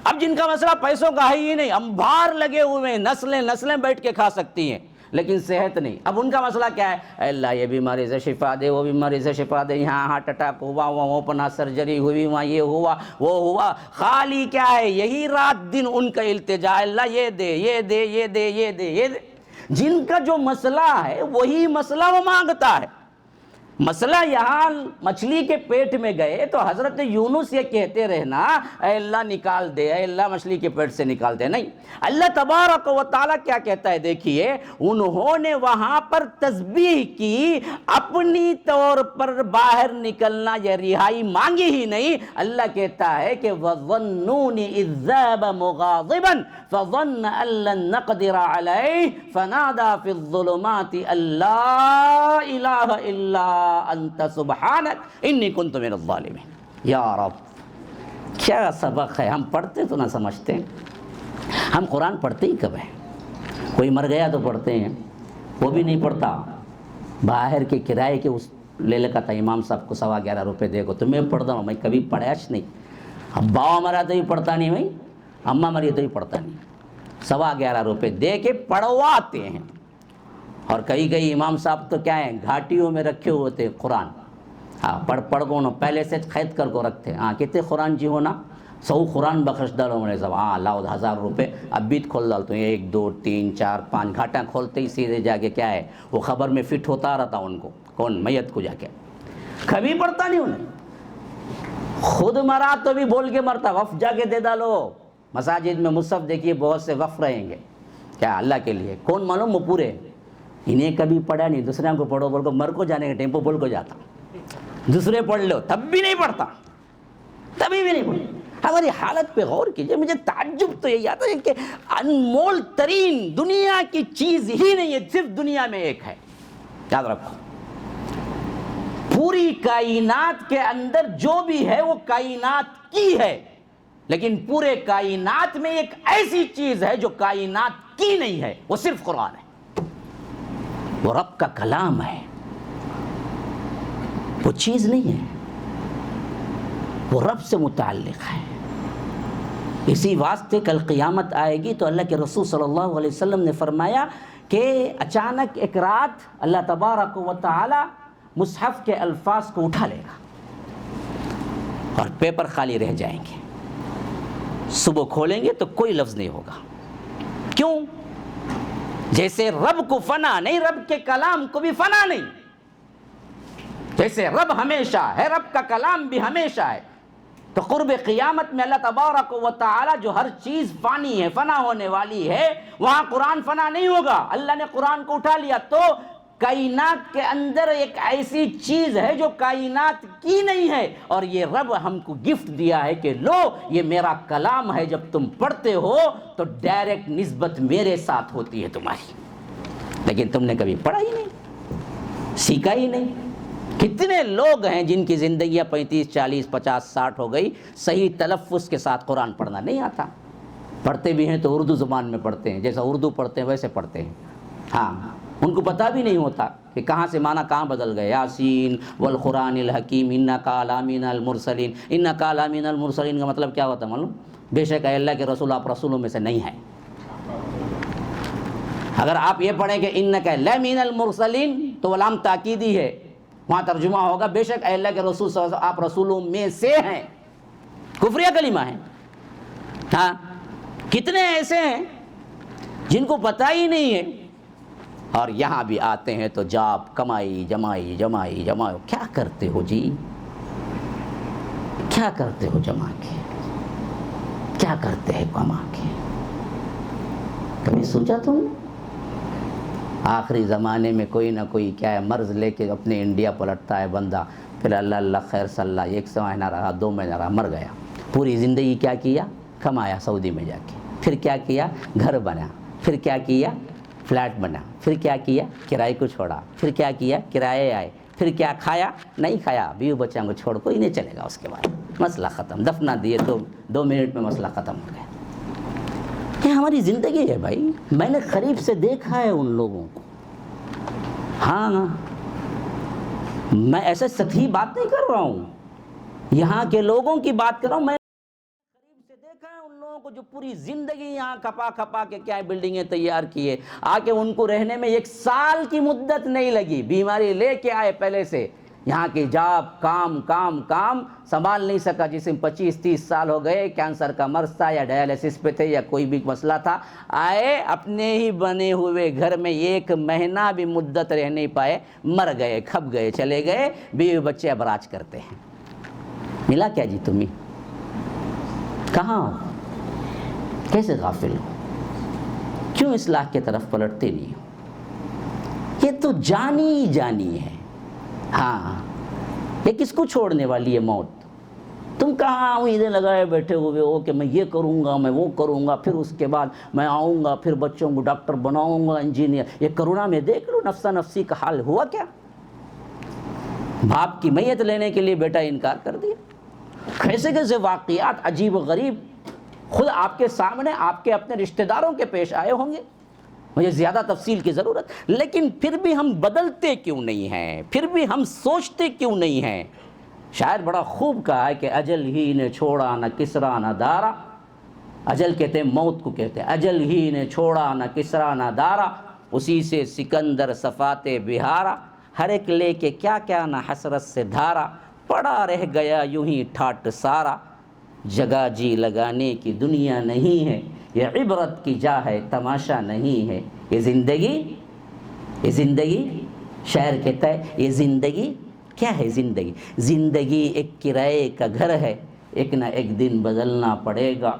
اب جن کا مسئلہ پیسوں کا ہے ہی نہیں، انبار لگے ہوئے ہیں، نسلیں نسلیں بیٹھ کے کھا سکتی ہیں، لیکن صحت نہیں۔ اب ان کا مسئلہ کیا ہے؟ اے اللہ یہ بیماری سے شفا دے، وہ بیماری سے شفا دے، یہاں ہارٹ اٹیک ہوا، وہاں اوپن سرجری ہوئی، وہاں یہ ہوا وہ ہوا، خالی کیا ہے یہی رات دن ان کا التجا، اللہ یہ دے، یہ دے، یہ دے، یہ دے، یہ دے۔ جن کا جو مسئلہ ہے وہی مسئلہ وہ مانگتا ہے۔ مسئلہ یہاں مچھلی کے پیٹ میں گئے تو حضرت یونس یہ کہتے رہنا اے اللہ نکال دے، اے اللہ مچھلی کے پیٹ سے نکال دے، نہیں۔ اللہ تبارک و تعالیٰ کیا کہتا ہے دیکھیے، انہوں نے وہاں پر تسبیح کی، اپنی طور پر باہر نکلنا یا رہائی مانگی ہی نہیں۔ اللہ کہتا ہے کہ وَظَنُّونِ إِذْ ذَهَبَ مُغَاضِبًا فَظَنَّ أَن لَّن نَّقْدِرَ عَلَيْهِ فَنَادَىٰ فِي الظُّلُمَاتِ أَن لَّا إِلَٰهَ إِلَّا انت سبحانک انی کنت من الظالمین۔ یا رب کیا سبق ہے، ہم پڑھتے تو نہ سمجھتے، ہم قرآن پڑھتے ہی کب ہیں؟ کوئی مر گیا تو پڑھتے ہیں، وہ بھی نہیں پڑھتا، باہر کے کرائے کے اس لے لکھا تھا امام صاحب کو 11.25 روپے دے کو تو میں پڑھتا ہوں، میں کبھی پڑھاش نہیں، ابا مرا تو ہی پڑھتا نہیں بھائی، اماں مری تو ہی پڑھتا نہیں، 11.25 روپے دے کے پڑھواتے ہیں۔ اور کئی امام صاحب تو کیا ہیں، گھاٹیوں میں رکھے ہوئے تھے قرآن، ہاں پڑھ کو پہلے سے قید کر کو رکھتے، ہاں کتنے قرآن جی ہونا 100 قرآن بخش ڈالو میرے صاحب، ہاں لاؤ 1000 روپے اب بھی کھول ڈالتے ہیں، 1 2 3 4 5 گھاٹاں کھولتے ہی سیدھے جا کے کیا ہے وہ خبر میں فٹ ہوتا رہتا ان کو، کون میت کو جا کے، کبھی پڑھتا نہیں انہیں، خود مرا تو بھی بول کے مرتا، وقف جا کے دے ڈالو، مساجد میں مصحف دیکھیے بہت سے وقف رہیں گے کیا اللہ کے لیے، کون معلوم وہ پورے، انہیں کبھی پڑھا نہیں، دوسرے کو پڑھو بول کو، مر کو جانے کا ٹیمپو بول کو جاتا، دوسرے پڑھ لو تب بھی نہیں پڑھتا، تبھی بھی نہیں پڑھتا۔ ہماری حالت پہ غور کیجئے، مجھے تعجب تو یہی آتا ہے کہ انمول ترین دنیا کی چیز ہی نہیں ہے، صرف دنیا میں ایک ہے، یاد رکھو، پوری کائنات کے اندر جو بھی ہے وہ کائنات کی ہے، لیکن پورے کائنات میں ایک ایسی چیز ہے جو کائنات کی نہیں ہے، وہ صرف قرآن ہے، وہ رب کا کلام ہے، وہ چیز نہیں ہے، وہ رب سے متعلق ہے۔ اسی واسطے کل قیامت آئے گی تو اللہ کے رسول صلی اللہ علیہ وسلم نے فرمایا کہ اچانک ایک رات اللہ تبارک و تعالی مصحف کے الفاظ کو اٹھا لے گا اور پیپر خالی رہ جائیں گے، صبح کھولیں گے تو کوئی لفظ نہیں ہوگا، کیوں؟ جیسے رب کو فنا نہیں، رب کے کلام کو بھی فنا نہیں، جیسے رب ہمیشہ ہے رب کا کلام بھی ہمیشہ ہے، تو قرب قیامت میں اللہ تبارک و تعالی جو ہر چیز فانی ہے، فنا ہونے والی ہے، وہاں قرآن فنا نہیں ہوگا، اللہ نے قرآن کو اٹھا لیا، تو کائنات کے اندر ایک ایسی چیز ہے جو کائنات کی نہیں ہے، اور یہ رب ہم کو گفٹ دیا ہے کہ لو یہ میرا کلام ہے، جب تم پڑھتے ہو تو ڈائریکٹ نسبت میرے ساتھ ہوتی ہے تمہاری، لیکن تم نے کبھی پڑھا ہی نہیں، سیکھا ہی نہیں۔ کتنے لوگ ہیں جن کی زندگیاں 35 40 50 60 ہو گئی، صحیح تلفظ کے ساتھ قرآن پڑھنا نہیں آتا، پڑھتے بھی ہیں تو اردو زبان میں پڑھتے ہیں، جیسا اردو پڑھتے ہیں ویسے پڑھتے ہیں، ہاں ان کو پتہ بھی نہیں ہوتا کہ کہاں سے معنی کہاں بدل گئے، یاسین والقرآن الحکیم انکا لمن المرسلین، انکا لمن المرسلین کا مطلب کیا ہوتا ہے معلوم؟ بے شک اے اللہ کے رسول آپ رسولوں میں سے نہیں ہیں۔ اگر آپ یہ پڑھیں کہ انکا لمن المرسلین تو وہ لام تاکیدی ہے، وہاں ترجمہ ہوگا بے شک اے اللہ کے رسول صلی اللہ علیہ وسلم آپ رسولوں میں سے ہیں، کفریہ کلمہ ہے۔ ہاں کتنے ایسے ہیں جن کو پتہ ہی نہیں ہے، اور یہاں بھی آتے ہیں تو جاب کمائی جمائی جمائی جمائی، کیا کرتے ہو جی، کیا کرتے ہو جما کے، کیا کرتے ہیں کما کے، کبھی سوچا تم؟ آخری زمانے میں کوئی نہ کوئی کیا ہے مرض لے کے اپنے انڈیا پلٹتا ہے بندہ، پھر اللہ خیر صلی اللہ، 1 مہینہ رہا 2 مہینہ رہا مر گیا، پوری زندگی کیا کیا، کمایا سعودی میں جا کے، پھر کیا کیا، گھر بنا، پھر کیا کیا، فلیٹ بنا، پھر کیا کیا، کرائے کو چھوڑا، پھر کیا کیا، کرائے آئے، پھر کیا کھایا، نہیں کھایا، بیوی بچوں کو چھوڑ کوئی نہیں چلے گا، اس کے بعد مسئلہ ختم، دفنا دیے تو 2 منٹ میں مسئلہ ختم ہو گیا۔ یہ ہماری زندگی ہے بھائی، میں نے قریب سے دیکھا ہے ان لوگوں کو، ہاں میں ایسے سطحی بات نہیں کر رہا ہوں، یہاں کے لوگوں کی بات کر رہا ہوں، میں قریب سے دیکھا ہے ان لوگوں کو جو پوری زندگی یہاں کھپا کھپا کے کیا بلڈنگیں تیار کیے، آ کے ان کو رہنے میں 1 سال کی مدت نہیں لگی، بیماری لے کے آئے پہلے سے، یہاں کی جاب کام کام کام سنبھال نہیں سکا، جس میں 25 30 سال ہو گئے، کینسر کا مرض تھا یا ڈائلیسس پہ تھے یا کوئی بھی مسئلہ تھا، آئے اپنے ہی بنے ہوئے گھر میں 1 مہینہ بھی مدت رہ نہیں پائے، مر گئے، کھپ گئے، چلے گئے، بیوی بچے اب راج کرتے ہیں۔ ملا کیا جی تمہیں؟ کہاں ہو؟ کیسے غافل ہو؟ کیوں اصلاح کی طرف پلٹتے نہیں ہو؟ یہ تو جانی ہی جانی ہے، ہاں یہ کس کو چھوڑنے والی ہے موت؟ تم کہاں ادھر لگائے بیٹھے ہوئے ہو کہ میں یہ کروں گا، میں وہ کروں گا، پھر اس کے بعد میں آؤں گا، پھر بچوں کو ڈاکٹر بناؤں گا، انجینئر۔ یہ کرونا میں دیکھ لو نفسا نفسی کا حال ہوا کیا، باپ کی میت لینے کے لیے بیٹا انکار کر دیا، کیسے کیسے واقعات عجیب و غریب خود آپ کے سامنے آپ کے اپنے رشتہ داروں کے پیش آئے ہوں گے، مجھے زیادہ تفصیل کی ضرورت، لیکن پھر بھی ہم بدلتے کیوں نہیں ہیں، پھر بھی ہم سوچتے کیوں نہیں ہیں؟ شاعر بڑا خوب کہا ہے کہ اجل ہی نے چھوڑا نہ کسرا نہ دارا، اجل کہتے ہیں موت کو کہتے ہیں، اجل ہی نے چھوڑا نہ کسرا نہ دارا، اسی سے سکندر صفات بہارا، ہر ایک لے کے کیا کیا نہ حسرت سے دھارا، پڑا رہ گیا یوں ہی ٹھاٹ سارا، جگہ جی لگانے کی دنیا نہیں ہے، یہ عبرت کی جا ہے تماشا نہیں ہے، یہ زندگی شاعر کہتا ہے یہ زندگی کیا ہے؟ زندگی ایک کرائے کا گھر ہے، ایک نہ ایک دن بدلنا پڑے گا،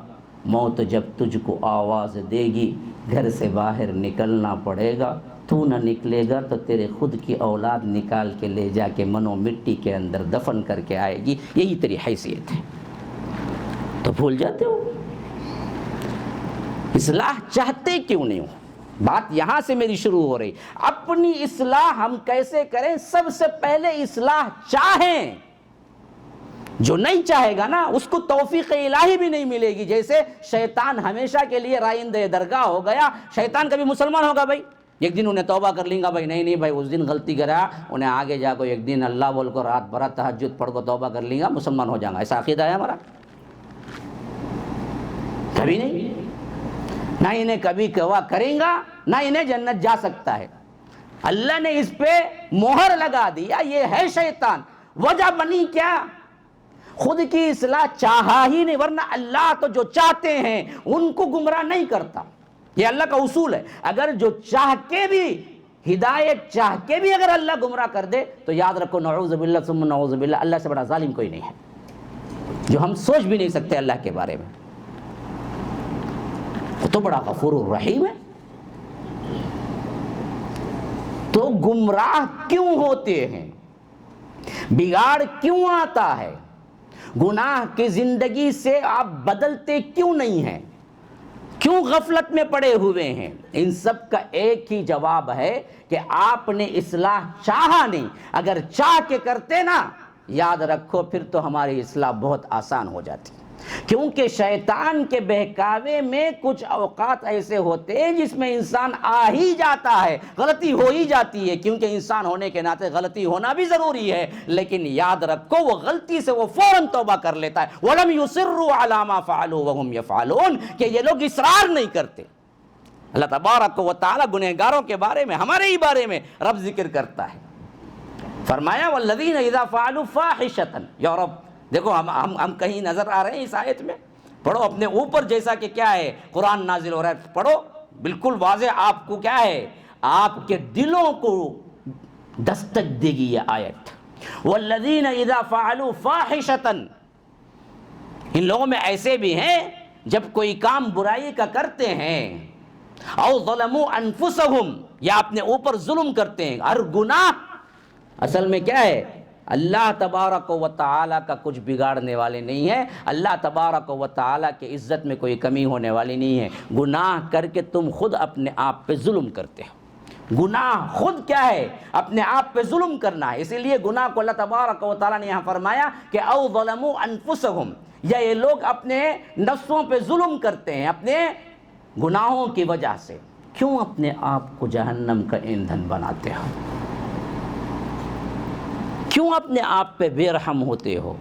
موت جب تجھ کو آواز دے گی، گھر سے باہر نکلنا پڑے گا، تو نہ نکلے گا تو تیرے خود کی اولاد نکال کے لے جا کے منو مٹی کے اندر دفن کر کے آئے گی، یہی تیری حیثیت ہے، تو بھول جاتے ہو؟ اصلاح چاہتے کیوں نہیں ہو؟ بات یہاں سے میری شروع ہو رہی، اپنی اصلاح ہم کیسے کریں؟ سب سے پہلے اصلاح چاہیں، جو نہیں چاہے گا نا اس کو توفیق الہی بھی نہیں ملے گی، جیسے شیطان ہمیشہ کے لیے رائندہ درگاہ ہو گیا، شیطان کبھی مسلمان ہوگا بھائی؟ ایک دن انہیں توبہ کر لیں گا بھائی، نہیں بھائی اس دن غلطی کرا، انہیں آگے جا کو ایک دن اللہ بول کو رات بھر تہجد پڑھ کو توبہ کر لیں گا، مسلمان ہو جائیں گا، ایسا عقیدہ ہے ہمارا؟ کبھی نہیں، نہ انہیں کبھی کوا کریں گا، نہ انہیں جنت جا سکتا ہے، اللہ نے اس پہ مہر لگا دیا، یہ ہے شیطان۔ وجہ بنی کیا؟ خود کی اصلاح چاہا ہی نہیں، ورنہ اللہ تو جو چاہتے ہیں ان کو گمراہ نہیں کرتا، یہ اللہ کا اصول ہے، اگر جو چاہ کے بھی ہدایت چاہ کے بھی اگر اللہ گمراہ کر دے تو یاد رکھو نعوذ باللہ ثم نعوذ باللہ، اللہ سے بڑا ظالم کوئی نہیں ہے، جو ہم سوچ بھی نہیں سکتے اللہ کے بارے میں، وہ تو بڑا غفور الرحیم ہے۔ تو گمراہ کیوں ہوتے ہیں؟ بگاڑ کیوں آتا ہے؟ گناہ کی زندگی سے آپ بدلتے کیوں نہیں ہیں؟ کیوں غفلت میں پڑے ہوئے ہیں؟ ان سب کا ایک ہی جواب ہے کہ آپ نے اصلاح چاہا نہیں، اگر چاہ کے کرتے نا، یاد رکھو پھر تو ہماری اصلاح بہت آسان ہو جاتی، کیونکہ شیطان کے بہکاوے میں کچھ اوقات ایسے ہوتے ہیں جس میں انسان آ ہی جاتا ہے، غلطی ہو ہی جاتی ہے، کیونکہ انسان ہونے کے ناطے غلطی ہونا بھی ضروری ہے، لیکن یاد رکھو وہ غلطی سے وہ فوراً توبہ کر لیتا ہے، وَلَمْ يُصِرُّوا عَلَى مَا فَعَلُوا وَهُمْ يَفْعَلُونَ، کہ یہ لوگ اصرار نہیں کرتے۔ اللہ تبارک و تعالیٰ گنہگاروں کے بارے میں، ہمارے ہی بارے میں رب ذکر کرتا ہے، فرمایا وَالَّذِينَ إِذَا فَعَلُوا فَاحِشَةً، یا رب دیکھو ہم کہیں نظر آ رہے ہیں اس آیت میں، پڑھو اپنے اوپر، جیسا کہ کیا ہے قرآن نازل ہو رہا ہے، پڑھو بالکل واضح، آپ کو کیا ہے، آپ کے دلوں کو دستک دے گی یہ آیت، والذین اذا فعلوا فاحشۃ، ان لوگوں میں ایسے بھی ہیں جب کوئی کام برائی کا کرتے ہیں، او ظلموا انفسہم، یا اپنے اوپر ظلم کرتے ہیں، ہر گناہ اصل میں کیا ہے، اللہ تبارک و تعالیٰ کا کچھ بگاڑنے والے نہیں ہے، اللہ تبارک و تعالیٰ کی عزت میں کوئی کمی ہونے والی نہیں ہے، گناہ کر کے تم خود اپنے آپ پہ ظلم کرتے ہو، گناہ خود کیا ہے، اپنے آپ پہ ظلم کرنا ہے، اسی لیے گناہ کو اللہ تبارک و تعالیٰ نے یہاں فرمایا کہ او ظلموا انفسہم، یا یہ لوگ اپنے نفسوں پہ ظلم کرتے ہیں اپنے گناہوں کی وجہ سے، کیوں اپنے آپ کو جہنم کا ایندھن بناتے ہو؟ کیوں اپنے آپ پہ بے رحم ہوتے ہو؟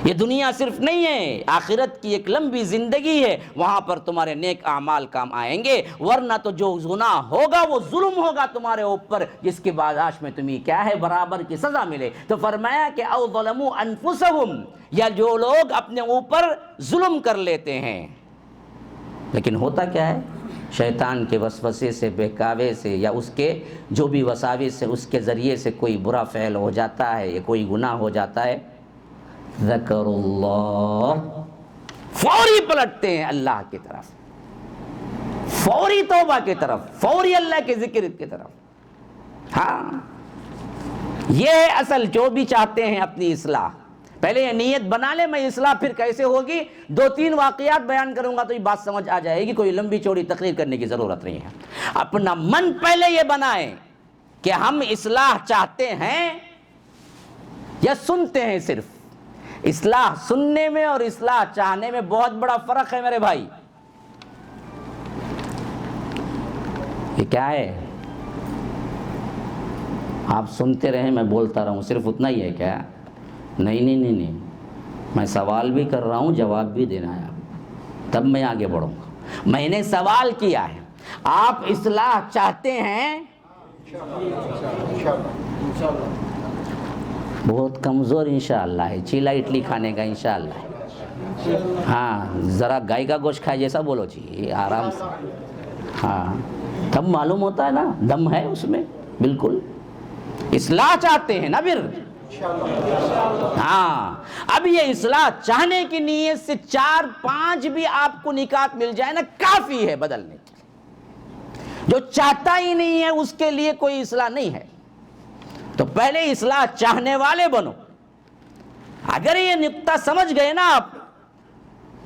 یہ دنیا صرف نہیں ہے، آخرت کی ایک لمبی زندگی ہے، وہاں پر تمہارے نیک اعمال کام آئیں گے، ورنہ تو جو گناہ ہوگا وہ ظلم ہوگا تمہارے اوپر، جس کی باداشت میں تمہیں کیا ہے، برابر کی سزا ملے۔ تو فرمایا کہ او ظلموا انفسہم، یا جو لوگ اپنے اوپر ظلم کر لیتے ہیں، لیکن ہوتا کیا ہے، شیطان کے وسوسے سے، بہکاوے سے، یا اس کے جو بھی وساوس سے، اس کے ذریعے سے کوئی برا فعل ہو جاتا ہے یا کوئی گناہ ہو جاتا ہے، ذکر اللہ، فوری پلٹتے ہیں اللہ کی طرف، فوری توبہ کی طرف، فوری اللہ کے ذکر کی طرف۔ ہاں یہ ہے اصل، جو بھی چاہتے ہیں اپنی اصلاح، پہلے یہ نیت بنا لے میں اصلاح پھر کیسے ہوگی، 2-3 واقعات بیان کروں گا تو یہ بات سمجھ آ جائے گی، کوئی لمبی چوڑی تقریر کرنے کی ضرورت نہیں ہے، اپنا من پہلے یہ بنائیں کہ ہم اصلاح چاہتے ہیں یا سنتے ہیں، صرف اصلاح سننے میں اور اصلاح چاہنے میں بہت بڑا فرق ہے میرے بھائی. یہ کیا ہے؟ آپ سنتے رہیں میں بولتا رہوں صرف اتنا ہی ہے کیا؟ نہیں، میں سوال بھی کر رہا ہوں، جواب بھی دینا ہے، تب میں آگے بڑھوں گا. میں نے سوال کیا ہے، آپ اصلاح چاہتے ہیں؟ بہت کمزور انشاءاللہ ہے، چیلا اڈلی کھانے کا انشاءاللہ ہے. ہاں ذرا گائے کا گوشت کھائے جیسا بولو جی، آرام سے. ہاں تب معلوم ہوتا ہے نا دم ہے اس میں. بالکل اصلاح چاہتے ہیں نا پھر. ہاں اب یہ اصلاح چاہنے کی نیت سے 4-5 بھی آپ کو نکات مل جائے نا کافی ہے بدلنے کی. جو چاہتا ہی نہیں ہے اس کے لیے کوئی اصلاح نہیں ہے. تو پہلے اصلاح چاہنے والے بنو. اگر یہ نقطہ سمجھ گئے نا آپ،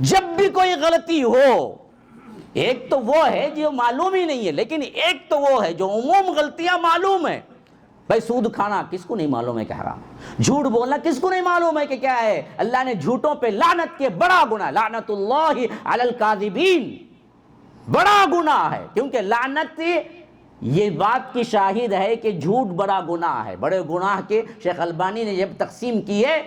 جب بھی کوئی غلطی ہو، ایک تو وہ ہے جو معلوم ہی نہیں ہے، لیکن ایک تو وہ ہے جو عموم غلطیاں معلوم ہے. بھائی سود کھانا کس کو نہیں معلوم ہے کہ حرام؟ جھوٹ بولنا کس کو نہیں معلوم ہے کہ کیا ہے؟ اللہ نے جھوٹوں پہ لعنت کے بڑا گناہ، لعنت اللہ علی الکاذبین، بڑا گناہ ہے. کیونکہ لعنت یہ بات کی شاہد ہے کہ جھوٹ بڑا گناہ ہے. بڑے گناہ کے شیخ البانی نے جب تقسیم کی ہے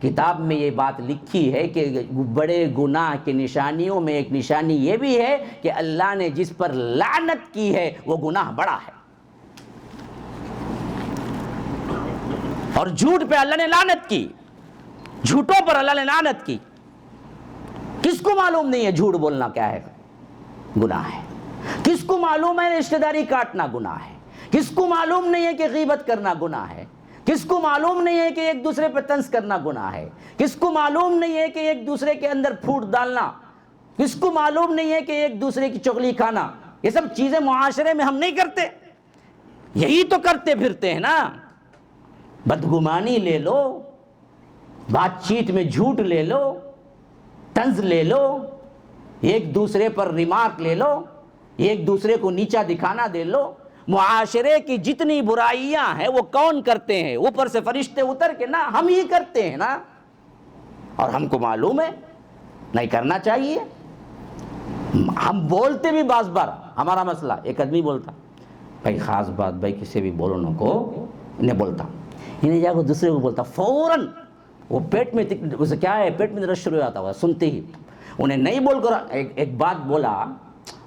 کتاب میں یہ بات لکھی ہے کہ بڑے گناہ کی نشانیوں میں ایک نشانی یہ بھی ہے کہ اللہ نے جس پر لعنت کی ہے وہ گناہ بڑا ہے. اور جھوٹ پہ اللہ نے لعنت کی، جھوٹوں پر اللہ نے لعنت کی. کس کو معلوم نہیں ہے جھوٹ بولنا کیا ہے؟ گناہ ہے. کس کو معلوم ہے رشتہ داری کاٹنا گناہ ہے؟ کس کو معلوم نہیں ہے کہ غیبت کرنا گناہ ہے؟ کس کو معلوم نہیں ہے کہ ایک دوسرے پہ طنز کرنا گناہ ہے؟ کس کو معلوم نہیں ہے کہ ایک دوسرے کے اندر پھوٹ ڈالنا؟ کس کو معلوم نہیں ہے کہ ایک دوسرے کی چغلی کھانا؟ یہ سب چیزیں معاشرے میں ہم نہیں کرتے، یہی تو کرتے پھرتے ہیں نا. بدگمانی لے لو، بات چیت میں جھوٹ لے لو، طنز لے لو، ایک دوسرے پر ریمارک لے لو، ایک دوسرے کو نیچا دکھانا دے لو. معاشرے کی جتنی برائیاں ہیں وہ کون کرتے ہیں؟ اوپر سے فرشتے اتر کے نا ہم ہی کرتے ہیں نا. اور ہم کو معلوم ہے نہیں کرنا چاہیے. ہم بولتے بھی بعض بار. ہمارا مسئلہ ایک آدمی بولتا بھائی خاص بات بھائی کسی بھی بولنے کو انہیں بولتا، انہیں جا کے دوسرے کو بولتا، فوراً وہ پیٹ میں اسے کیا ہے پیٹ میں درد شروع ہو جاتا ہوا سنتے ہی. انہیں نہیں بول کر ایک بات بولا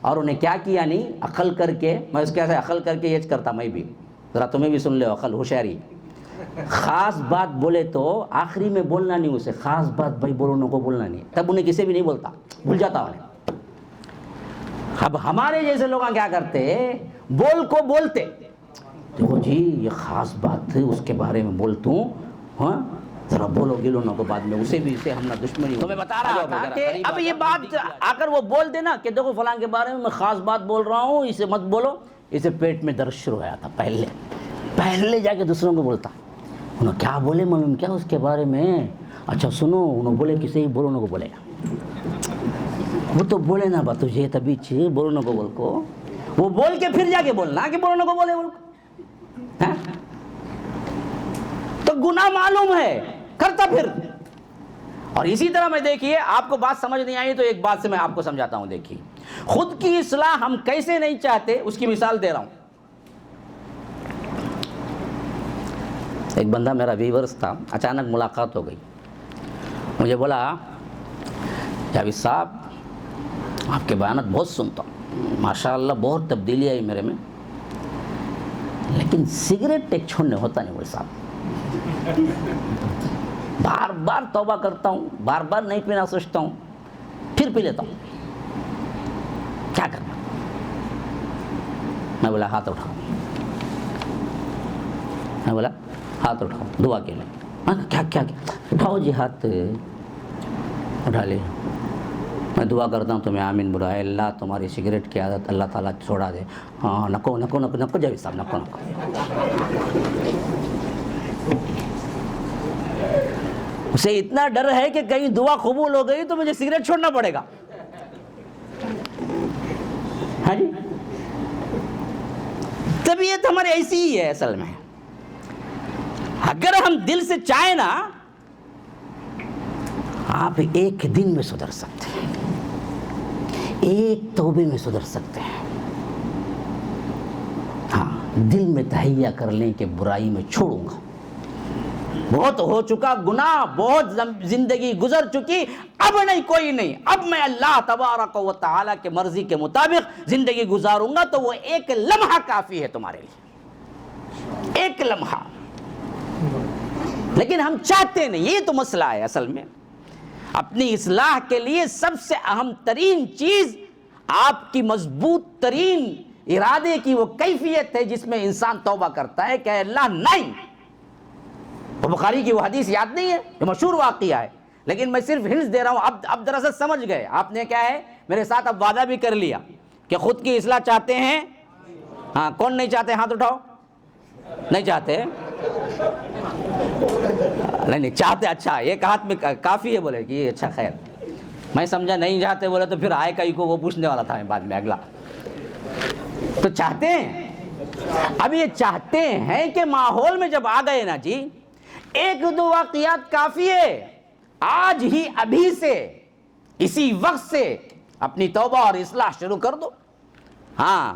اور انہیں کیا کیا نہیں عقل کر کے، میں اس کے ایسے عقل کر کے یہ کرتا میں بھی، ذرا تمہیں بھی سن لو عقل ہوشیاری. خاص بات بولے تو آخری میں بولنا نہیں، اسے خاص بات بھائی بولنے کو بولنا نہیں، تب انہیں کسی بھی نہیں بولتا، بھول جاتا انہیں. اب ہمارے جیسے لوگ کیا کرتے بول کو بولتے، دیکھو جی یہ خاص بات ہے اس کے بارے میں بولتا ہوں، ہاں ذرا بولو گلونوں کو بعد میں اسے بھی اسے ہم نہ دشمنی. تو میں بتا رہا تھا کہ اب یہ بات آ کر وہ بول دینا کہ دیکھو فلاں کے بارے میں خاص بات بول رہا ہوں، اسے مت بولو، اسے پیٹ میں درد شروع ہوا تھا. پہلے جا کے دوسروں کو بولتا، انہوں کیا بولے معلوم کیا اس کے بارے میں، اچھا سنو انہوں بولے کسی ہی بولنے کو بولے گا، وہ تو بولے نا بات تجھے تبھی چھ بولنے کو بول کو، وہ بول کے پھر جا کے بولنا کہ بولنے کو بولے بول کو. تو گناہ معلوم ہے کرتا پھر. اور اسی طرح میں دیکھیے آپ کو بات سمجھ نہیں آئی تو ایک بات سے میں آپ کو سمجھاتا ہوں. دیکھیے خود کی اصلاح ہم کیسے نہیں چاہتے اس کی مثال دے رہا ہوں. ایک بندہ میرا ویورز تھا، اچانک ملاقات ہو گئی، مجھے بولا جاوید صاحب آپ کے بیانات بہت سنتا ہوں، ماشاءاللہ بہت تبدیلی آئی میرے میں، لیکن سگریٹ ایک چھوڑنے ہوتا نہیں مولوی صاحب. بار بار توبہ کرتا ہوں، بار بار نہیں پینا سوچتا ہوں، پھر پی لیتا ہوں، کیا کرنا؟ میں بولا ہاتھ اٹھاؤ، میں بولا ہاتھ اٹھاؤ دعا کے لیے. کیا کیا اٹھاؤ جی ہاتھ اٹھا لے. میں دعا کرتا ہوں تمہیں آمین بولا، اے اللہ تمہاری سگریٹ کی عادت اللہ تعالیٰ چھوڑا دے. ہاں نکو نکو نکو نکو جاوید صاحب نکو نکو. اسے اتنا ڈر ہے کہ کہیں دعا قبول ہو گئی تو مجھے سگریٹ چھوڑنا پڑے گا. ہاں جی طبیعت ہماری ایسی ہی ہے اصل میں. اگر ہم دل سے چاہیں نا آپ ایک دن میں سدھر سکتے ہیں، ایک توبے میں سدھر سکتے ہیں۔ ہاں، دل میں تہیہ کر لیں کہ برائی میں چھوڑوں گا، بہت ہو چکا گناہ، بہت زندگی گزر چکی، اب نہیں، کوئی نہیں، اب میں اللہ تبارک و تعالیٰ کے مرضی کے مطابق زندگی گزاروں گا، تو وہ ایک لمحہ کافی ہے تمہارے لیے، ایک لمحہ۔ لیکن ہم چاہتے نہیں، یہ تو مسئلہ ہے اصل میں۔ اپنی اصلاح کے لیے سب سے اہم ترین چیز آپ کی مضبوط ترین ارادے کی وہ کیفیت ہے جس میں انسان توبہ کرتا ہے کہ اے اللہ نہیں۔ وہ بخاری کی وہ حدیث یاد نہیں ہے جو مشہور واقعہ ہے، لیکن میں صرف ہنٹس دے رہا ہوں، اب دراصل سمجھ گئے آپ نے کیا ہے، میرے ساتھ اب وعدہ بھی کر لیا کہ خود کی اصلاح چاہتے ہیں۔ ہاں، کون نہیں چاہتے؟ ہاتھ اٹھاؤ۔ نہیں چاہتے؟ نہیں چاہتے، اچھا، ایک ہاتھ میں کافی ہے، بولے کہ یہ اچھا، خیر، میں سمجھا نہیں چاہتے بولے تو پھر آئے کئی کو وہ پوچھنے والا تھا میں بعد میں اگلا۔ تو چاہتے ہیں، اب یہ چاہتے ہیں کہ ماحول میں جب آ گئے نا جی، ایک دو واقعات کافی ہے، آج ہی ابھی سے اسی وقت سے اپنی توبہ اور اصلاح شروع کر دو۔ ہاں،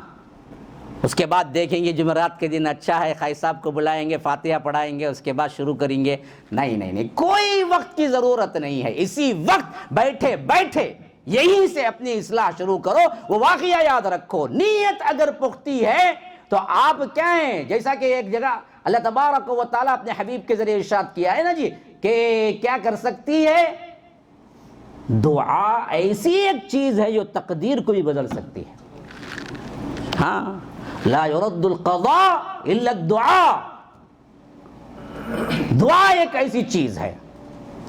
اس کے بعد دیکھیں گے جمعرات کے دن اچھا ہے، خائی صاحب کو بلائیں گے، فاتحہ پڑھائیں گے، اس کے بعد شروع کریں گے۔ نہیں، کوئی وقت کی ضرورت نہیں ہے، اسی وقت بیٹھے بیٹھے یہیں سے اپنی اصلاح شروع کرو۔ وہ واقعہ یاد رکھو، نیت اگر پختی ہے تو آپ کیا ہیں، جیسا کہ ایک جگہ اللہ تبارک و تعالیٰ اپنے حبیب کے ذریعے ارشاد کیا ہے نا جی، کہ کیا کر سکتی ہے؟ دعا ایسی ایک چیز ہے جو تقدیر کو بھی بدل سکتی ہے۔ ہاں، لا يرد القضاء الا الدعاء، دعا ایک ایسی چیز ہے۔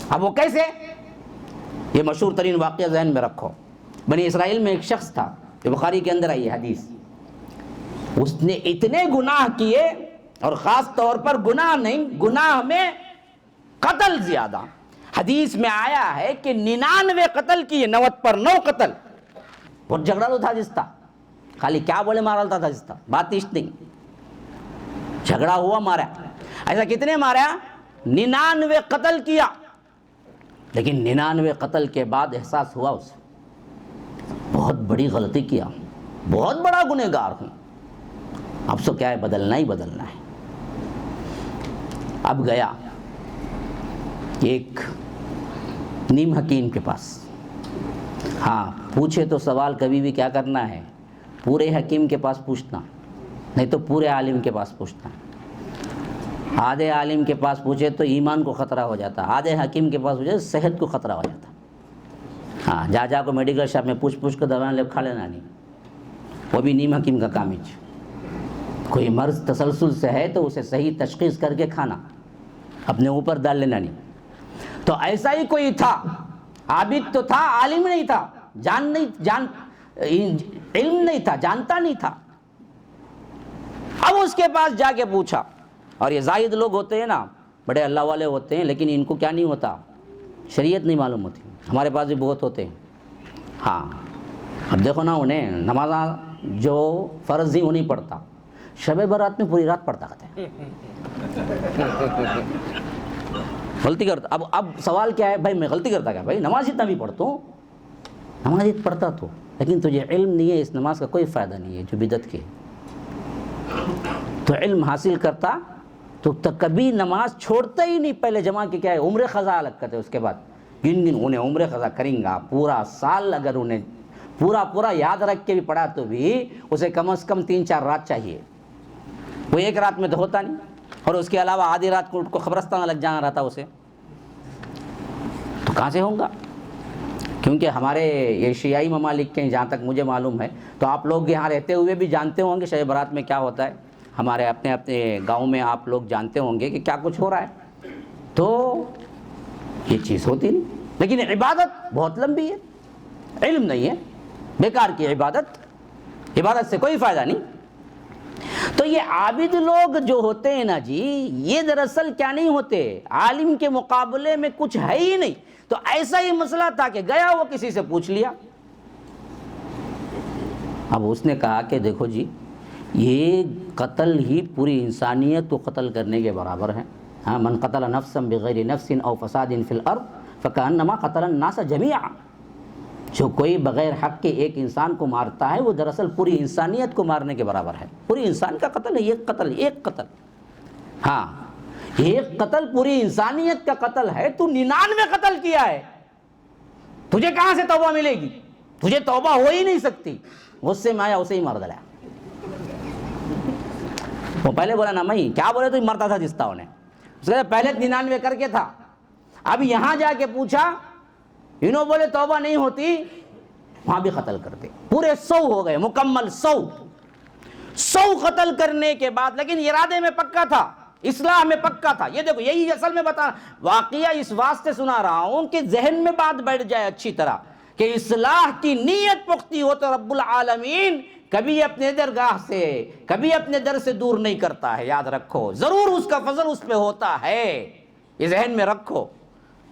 اب وہ کیسے؟ یہ مشہور ترین واقعہ ذہن میں رکھو۔ بنی اسرائیل میں ایک شخص تھا، جو بخاری کے اندر آئی ہے حدیث، اس نے اتنے گناہ کیے، اور خاص طور پر گناہ نہیں، گناہ میں قتل زیادہ۔ حدیث میں آیا ہے کہ 99 قتل کیے، 90 پر 9 قتل۔ بہت جھگڑا تو تھا جس تھا، خالی کیا بولے مارا تھا جس تھا، بات اس نہیں، جھگڑا ہوا، مارا۔ ایسا کتنے مارا؟ 99 قتل کیا۔ لیکن 99 قتل کے بعد احساس ہوا اسے بہت بڑی غلطی کیا، بہت بڑا گنہگار ہوں، اب سو کیا ہے، بدلنا ہی بدلنا ہے۔ اب گیا ایک نیم حکیم کے پاس۔ ہاں، پوچھے تو سوال کبھی بھی کیا کرنا ہے، پورے حکیم کے پاس پوچھنا، نہیں تو پورے عالم کے پاس پوچھنا۔ آدھے عالم کے پاس پوچھے تو ایمان کو خطرہ ہو جاتا، آدھے حکیم کے پاس پوچھے تو صحت کو خطرہ ہو جاتا۔ ہاں، جا کو میڈیکل شاپ میں پوچھ کے دوائیں لے کھا لینا نہیں، وہ بھی نیم حکیم کا کام ہے۔ کوئی مرض تسلسل سے ہے تو اسے صحیح تشخیص کر کے کھانا، اپنے اوپر ڈال لینا نہیں۔ تو ایسا ہی کوئی تھا، عابد تو تھا، عالم نہیں تھا، علم نہیں تھا، جانتا نہیں تھا۔ اب اس کے پاس جا کے پوچھا، اور یہ زاہد لوگ ہوتے ہیں نا، بڑے اللہ والے ہوتے ہیں، لیکن ان کو کیا نہیں ہوتا، شریعت نہیں معلوم ہوتی۔ ہمارے پاس بھی بہت ہوتے ہیں۔ ہاں، اب دیکھو نا، انہیں نماز جو فرض ہی وہ نہیں پڑھتا، شب برات میں پوری رات پڑھتا کہتے ہیں، غلطی کرتا۔ اب سوال کیا ہے بھائی، میں غلطی کرتا کیا؟ بھائی نماز اتنا بھی پڑھتا ہوں، نماز پڑھتا تو، لیکن تجھے علم نہیں ہے، اس نماز کا کوئی فائدہ نہیں ہے جو بدعت کے۔ تو علم حاصل کرتا تو کبھی نماز چھوڑتا ہی نہیں۔ پہلے جمع کے کیا ہے، عمر قضا الگ کرتے، اس کے بعد گن انہیں عمر قضا کریں گا پورا سال، اگر انہیں پورا یاد رکھ کے بھی پڑھا تو بھی اسے کم از کم 3-4 رات چاہیے، وہ ایک رات میں تو ہوتا نہیں، اور اس کے علاوہ آدھی رات کو قبرستان لگ جانا رہتا اسے، تو کہاں سے ہوگا؟ کیونکہ ہمارے یہ شیعی ممالک کے جہاں تک مجھے معلوم ہے، تو آپ لوگ یہاں رہتے ہوئے بھی جانتے ہوں گے شب برات میں کیا ہوتا ہے، ہمارے اپنے گاؤں میں آپ لوگ جانتے ہوں گے کہ کیا کچھ ہو رہا ہے، تو یہ چیز ہوتی نہیں۔ لیکن عبادت بہت لمبی ہے، علم نہیں ہے، بیکار کی عبادت سے کوئی فائدہ نہیں۔ تو یہ عابد لوگ جو ہوتے ہیں نا جی، یہ دراصل کیا نہیں ہوتے، عالم کے مقابلے میں کچھ ہے ہی نہیں۔ تو ایسا ہی مسئلہ تھا کہ گیا وہ کسی سے پوچھ لیا، اب اس نے کہا کہ دیکھو جی، یہ قتل ہی پوری انسانیت کو قتل کرنے کے برابر ہے۔ ہاں، من قتل نفسا بغیر نفس او فساد فی الارض فکأنما قتل الناس جميعا، جو کوئی بغیر حق کے ایک انسان کو مارتا ہے وہ دراصل پوری انسانیت کو مارنے کے برابر ہے. پوری انسان کا قتل ہے، ایک قتل. ہاں ایک قتل پوری انسانیت کا قتل ہے. تو 99 قتل کیا ہے، تجھے کہاں سے توبہ ملے گی؟ تجھے توبہ ہو ہی نہیں سکتی. غصے میں آیا اسے ہی مار ڈالا. وہ پہلے بولا نا میں کیا بولے تو مرتا تھا جس طرح نے. اس کے پہلے 99 کر کے تھا. اب یہاں جا کے پوچھا، انہوں بولے توبہ نہیں ہوتی، وہاں بھی قتل کرتے. پورے 100 ہو گئے مکمل. 100 قتل کرنے کے بعد، لیکن ارادے میں پکا تھا، اصلاح میں پکا تھا. یہ دیکھو یہی اصل میں بتا واقعہ اس واسطے سنا رہا ہوں کہ ذہن میں بات بیٹھ جائے اچھی طرح کہ اصلاح کی نیت پختی ہو تو رب العالمین کبھی اپنے درگاہ سے، کبھی اپنے در سے دور نہیں کرتا ہے. یاد رکھو، ضرور اس کا فضل اس پہ ہوتا ہے، یہ ذہن میں رکھو.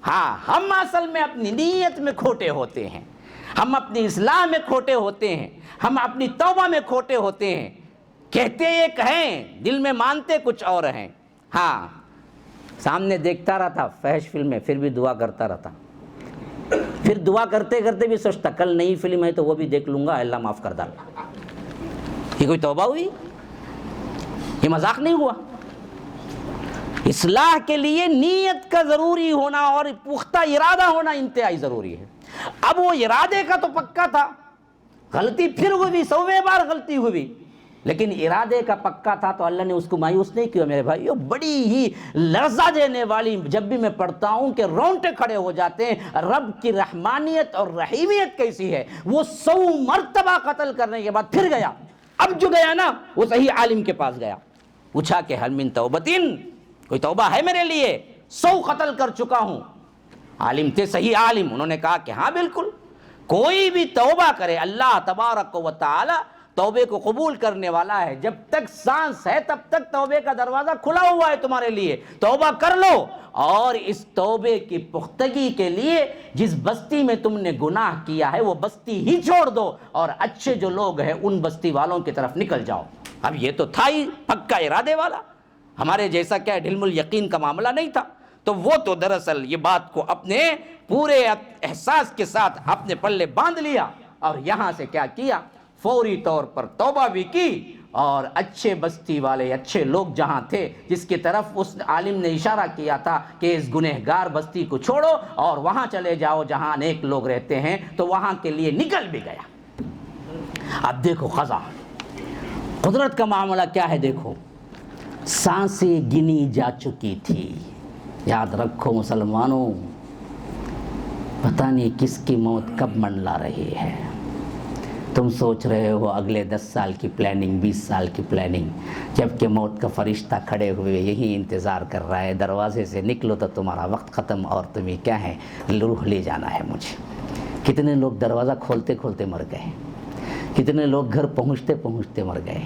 ہاں ہم اصل میں اپنی نیت میں کھوٹے ہوتے ہیں، ہم اپنی اصلاح میں کھوٹے ہوتے ہیں، ہم اپنی توبہ میں کھوٹے ہوتے ہیں. کہتے ایک ہیں، دل میں مانتے کچھ اور ہیں. ہاں سامنے دیکھتا رہتا فحش فلم میں، پھر بھی دعا کرتا رہتا. پھر دعا کرتے کرتے بھی سوچتا کل نئی فلم ہے تو وہ بھی دیکھ لوں گا، اللہ معاف کر ڈال. یہ کوئی توبہ ہوئی؟ یہ مذاق نہیں ہوا. اصلاح کے لیے نیت کا ضروری ہونا اور پختہ ارادہ ہونا انتہائی ضروری ہے. اب وہ ارادے کا تو پکا تھا، غلطی پھر ہوئی، 100ویں بار غلطی ہوئی، لیکن ارادے کا پکا تھا تو اللہ نے اس کو مایوس نہیں کیا. میرے بھائیو بڑی ہی لرزہ دینے والی جب بھی میں پڑھتا ہوں کہ رونٹے کھڑے ہو جاتے ہیں. رب کی رحمانیت اور رحیمیت کیسی ہے. وہ 100 مرتبہ قتل کرنے کے بعد پھر گیا. اب جو گیا نا وہ صحیح عالم کے پاس گیا، پوچھا کہ حل من توبتن، کوئی توبہ ہے میرے لیے؟ 100 قتل کر چکا ہوں. عالم تھے، صحیح عالم. انہوں نے کہا کہ ہاں بالکل، کوئی بھی توبہ کرے اللہ تبارک و تعالی توبے کو قبول کرنے والا ہے. جب تک سانس ہے تب تک توبے کا دروازہ کھلا ہوا ہے تمہارے لیے. توبہ کر لو، اور اس توبے کی پختگی کے لیے جس بستی میں تم نے گناہ کیا ہے وہ بستی ہی چھوڑ دو، اور اچھے جو لوگ ہیں ان بستی والوں کی طرف نکل جاؤ. اب یہ تو تھا ہی پکا ارادے والا، ہمارے جیسا کیا ڈھلم الیقین کا معاملہ نہیں تھا. تو وہ تو دراصل یہ بات کو اپنے پورے احساس کے ساتھ اپنے پلے باندھ لیا، اور یہاں سے کیا کیا، فوری طور پر توبہ بھی کی. اور اچھے بستی والے، اچھے لوگ جہاں تھے، جس کی طرف اس عالم نے اشارہ کیا تھا کہ اس گنہگار بستی کو چھوڑو اور وہاں چلے جاؤ جہاں نیک لوگ رہتے ہیں، تو وہاں کے لیے نکل بھی گیا. اب دیکھو قضا، قدرت کا معاملہ کیا ہے. دیکھو سانسیں گنی جا چکی تھی. یاد رکھو مسلمانوں، پتہ نہیں کس کی موت کب منڈلا رہی ہے. تم سوچ رہے ہو اگلے 10 سال کی پلاننگ، 20 سال کی پلاننگ، جبکہ موت کا فرشتہ کھڑے ہوئے یہی انتظار کر رہا ہے، دروازے سے نکلو تو تمہارا وقت ختم اور تمہیں کیا ہے، روح لے جانا ہے مجھے. کتنے لوگ دروازہ کھولتے کھولتے مر گئے، کتنے لوگ گھر پہنچتے پہنچتے مر گئے،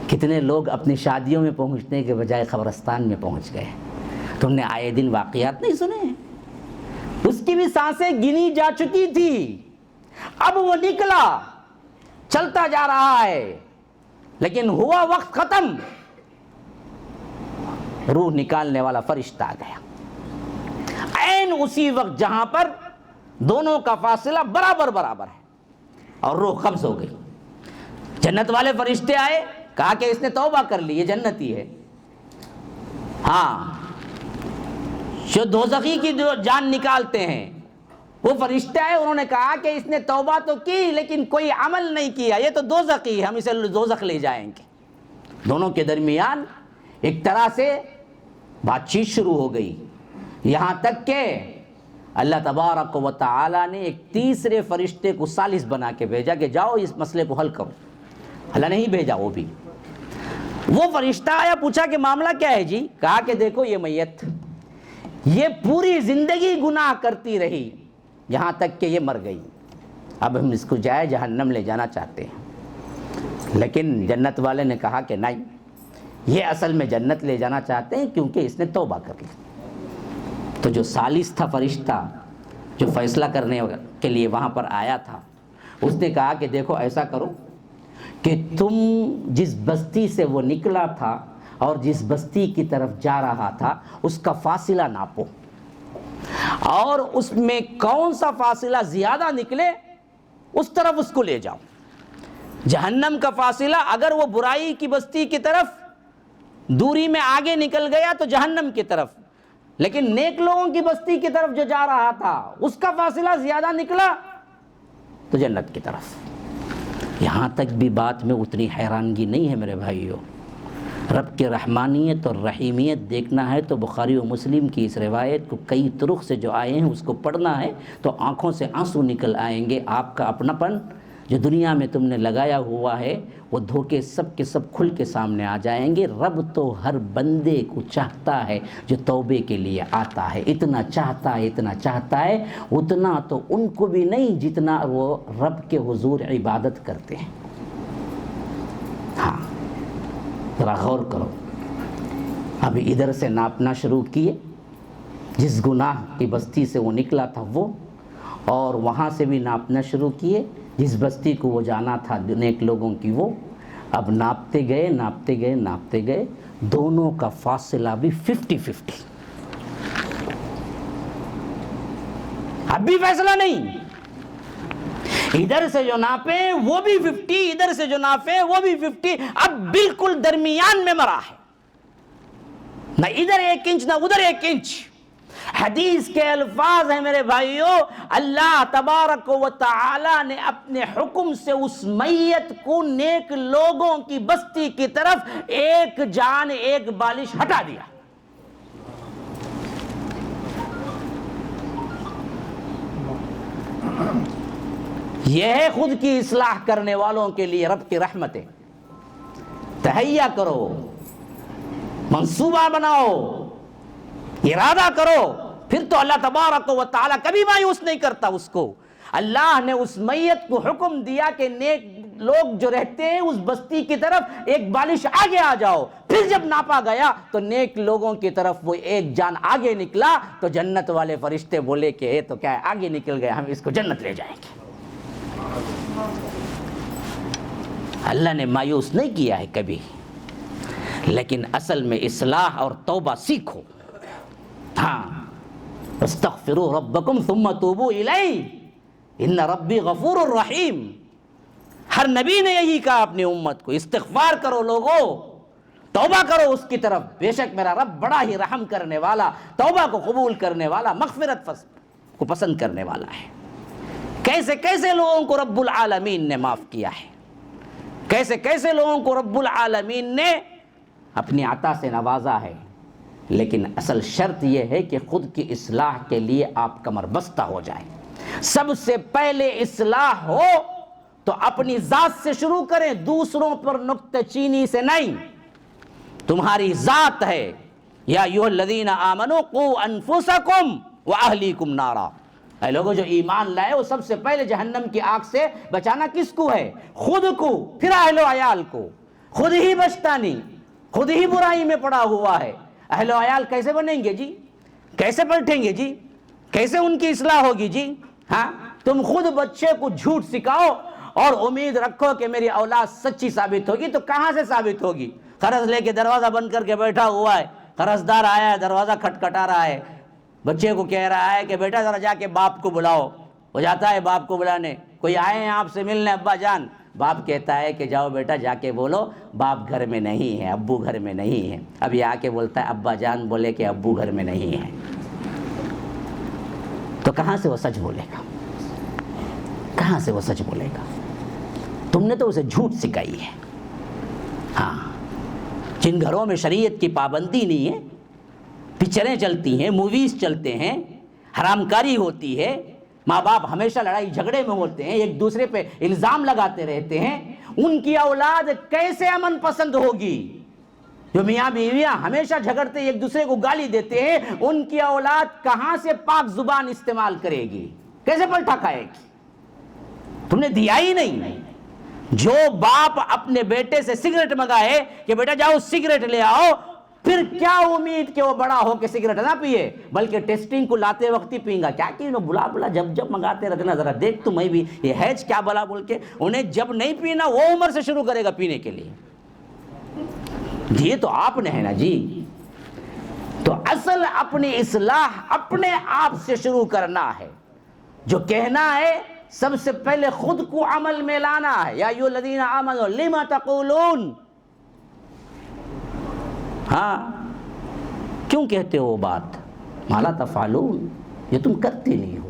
کتنے لوگ اپنی شادیوں میں پہنچنے کے بجائے قبرستان میں پہنچ گئے. تم نے آئے دن واقعات نہیں سنے؟ اس کی بھی سانسیں گنی جا چکی تھی. اب وہ نکلا، چلتا جا رہا ہے، لیکن ہوا وقت ختم. روح نکالنے والا فرشتہ آ گیا عین اسی وقت جہاں پر دونوں کا فاصلہ برابر ہے، اور روح قبض ہو گئی. جنت والے فرشتے آئے، کہا کہ اس نے توبہ کر لی، یہ جنتی ہے. ہاں جو دوزخی کی جو جان نکالتے ہیں وہ فرشتے آئے، انہوں نے کہا کہ اس نے توبہ تو کی لیکن کوئی عمل نہیں کیا، یہ تو دوزخی، ہم اسے دوزخ لے جائیں گے. دونوں کے درمیان ایک طرح سے بات چیت شروع ہو گئی، یہاں تک کہ اللہ تبارک و تعالی نے ایک تیسرے فرشتے کو ثالث بنا کے بھیجا کہ جاؤ اس مسئلے کو حل کرو. اللہ نہیں بھیجا، وہ فرشتہ آیا، پوچھا کہ معاملہ کیا ہے جی؟ کہا کہ دیکھو یہ میت یہ پوری زندگی گناہ کرتی رہی یہاں تک کہ یہ مر گئی. اب ہم اس کو جائے جہنم لے جانا چاہتے ہیں، لیکن جنت والے نے کہا کہ نہیں، یہ اصل میں جنت لے جانا چاہتے ہیں کیونکہ اس نے توبہ کر لی. تو جو ثالث تھا فرشتہ جو فیصلہ کرنے کے لیے وہاں پر آیا تھا، اس نے کہا کہ دیکھو ایسا کرو کہ تم جس بستی سے وہ نکلا تھا اور جس بستی کی طرف جا رہا تھا اس کا فاصلہ ناپو، اور اس میں کون سا فاصلہ زیادہ نکلے اس طرف اس کو لے جاؤ. جہنم کا فاصلہ اگر وہ برائی کی بستی کی طرف دوری میں آگے نکل گیا تو جہنم کی طرف، لیکن نیک لوگوں کی بستی کی طرف جو جا رہا تھا اس کا فاصلہ زیادہ نکلا تو جنت کی طرف. یہاں تک بھی بات میں اتنی حیرانگی نہیں ہے میرے بھائیوں. رب کی رحمانیت اور رحیمیت دیکھنا ہے تو بخاری و مسلم کی اس روایت کو کئی طرق سے جو آئے ہیں اس کو پڑھنا ہے تو آنکھوں سے آنسو نکل آئیں گے. آپ کا اپناپن جو دنیا میں تم نے لگایا ہوا ہے وہ دھوکے سب کے سب کھل کے سامنے آ جائیں گے. رب تو ہر بندے کو چاہتا ہے جو توبے کے لیے آتا ہے، اتنا چاہتا ہے اتنا تو ان کو بھی نہیں جتنا وہ رب کے حضور عبادت کرتے ہیں. ہاں ذرا غور کرو. ابھی ادھر سے ناپنا شروع کیے، جس گناہ کی بستی سے وہ نکلا تھا وہ، اور وہاں سے بھی ناپنا شروع کیے جس بستی کو وہ جانا تھا نیک لوگوں کی وہ. اب ناپتے گئے دونوں کا فاصلہ بھی 50-50. اب بھی فیصلہ نہیں. ادھر سے جو ناپے وہ بھی 50، ادھر سے جو ناپے وہ بھی 50. اب بالکل درمیان میں مرا ہے، نہ ادھر 1 انچ نہ ادھر 1 انچ. حدیث کے الفاظ ہیں میرے بھائیوں، اللہ تبارک و تعالی نے اپنے حکم سے اس میت کو نیک لوگوں کی بستی کی طرف 1 جان 1 بالش ہٹا دیا. یہ ہے خود کی اصلاح کرنے والوں کے لیے رب کی رحمتیں. تہیہ کرو، منصوبہ بناؤ، ارادہ کرو، پھر تو اللہ تبارک و تعالیٰ کبھی مایوس نہیں کرتا اس کو. اللہ نے اس میت کو حکم دیا کہ نیک لوگ جو رہتے ہیں اس بستی کی طرف 1 بالش آگے آ جاؤ. پھر جب ناپا گیا تو نیک لوگوں کی طرف وہ 1 جان آگے نکلا تو جنت والے فرشتے بولے کہ اے تو کیا ہے، آگے نکل گئے، ہم اس کو جنت لے جائیں گے. اللہ نے مایوس نہیں کیا ہے کبھی، لیکن اصل میں اصلاح اور توبہ سیکھو. ہاں استغفروا ربکم ثم توبوا الیہ ان ربی غفور الرحیم. ہر نبی نے یہی کہا اپنی امت کو، استغفار کرو لوگو، توبہ کرو اس کی طرف، بے شک میرا رب بڑا ہی رحم کرنے والا، توبہ کو قبول کرنے والا، مغفرت کو پسند کرنے والا ہے. کیسے کیسے لوگوں کو رب العالمین نے معاف کیا ہے، کیسے کیسے لوگوں کو رب العالمین نے اپنی عطا سے نوازا ہے. لیکن اصل شرط یہ ہے کہ خود کی اصلاح کے لیے آپ کمر بستہ ہو جائیں. سب سے پہلے اصلاح ہو تو اپنی ذات سے شروع کریں، دوسروں پر نکتہ چینی سے نہیں. تمہاری ذات ہے، یا ایھا الذین آمنوا قوا انفسکم واہلیکم نارا. اے لوگوں جو ایمان لائے وہ سب سے پہلے جہنم کی آگ سے بچانا کس کو ہے؟ خود کو، پھر اہل و عیال کو. خود ہی بچتا نہیں، خود ہی برائی میں پڑا ہوا ہے. اہل و عیال کیسے بنیں گے جی؟ کیسے پلٹیں گے جی؟ کیسے ان کی اصلاح ہوگی جی؟ ہاں تم خود بچے کو جھوٹ سکھاؤ اور امید رکھو کہ میری اولاد سچی ثابت ہوگی، تو کہاں سے ثابت ہوگی؟ قرض لے کے دروازہ بند کر کے بیٹھا ہوا ہے، قرضدار آیا ہے، دروازہ کھٹکھٹا رہا ہے، بچے کو کہہ رہا ہے کہ بیٹا ذرا جا کے باپ کو بلاؤ. وہ جاتا ہے باپ کو بلانے، کوئی آئے ہیں آپ سے ملنے ابا جان. باپ کہتا ہے کہ جاؤ بیٹا جا کے بولو باپ گھر میں نہیں ہے، ابو گھر میں نہیں ہے. اب یہ آ کے بولتا ہے ابا جان بولے کہ ابو گھر میں نہیں ہے. تو کہاں سے وہ سچ بولے گا؟ کہاں سے وہ سچ بولے گا؟ تم نے تو اسے جھوٹ سکھائی ہے. ہاں جن گھروں میں شریعت کی پابندی نہیں ہے، پکچریں چلتی ہیں، موویز چلتے ہیں، حرام کاری ہوتی ہے، ماں باپ ہمیشہ لڑائی جھگڑے میں ہوتے ہیں، ایک دوسرے پہ الزام لگاتے رہتے ہیں، ان کی اولاد کیسے امن پسند ہوگی؟ جو میاں بیویاں ہمیشہ جھگڑتے ایک دوسرے کو گالی دیتے ہیں، ان کی اولاد کہاں سے پاک زبان استعمال کرے گی؟ کیسے پلٹا کھائے گی؟ تم نے دیا ہی نہیں. جو باپ اپنے بیٹے سے سگریٹ منگائے کہ بیٹا جاؤ سگریٹ لے آؤ، پھر کیا امید کہ وہ بڑا ہو کے سگریٹ نہ پیے، بلکہ ٹیسٹنگ کو لاتے وقت ہی پینگا. کیا کہ بلا بلا جب منگاتے رکھنا، ذرا دیکھ تو میں بھی یہ ہیج کیا بلا بول کے. انہیں جب نہیں پینا وہ عمر سے شروع کرے گا پینے کے لیے. یہ تو آپ نے ہے نا جی. تو اصل اپنی اصلاح اپنے آپ سے شروع کرنا ہے. جو کہنا ہے سب سے پہلے خود کو عمل میں لانا ہے. یا ایھا الذین آمنوا لم تقولون، ہاں کیوں کہتے ہو وہ بات، ما لا تفعلون، یہ تم کرتے نہیں ہو.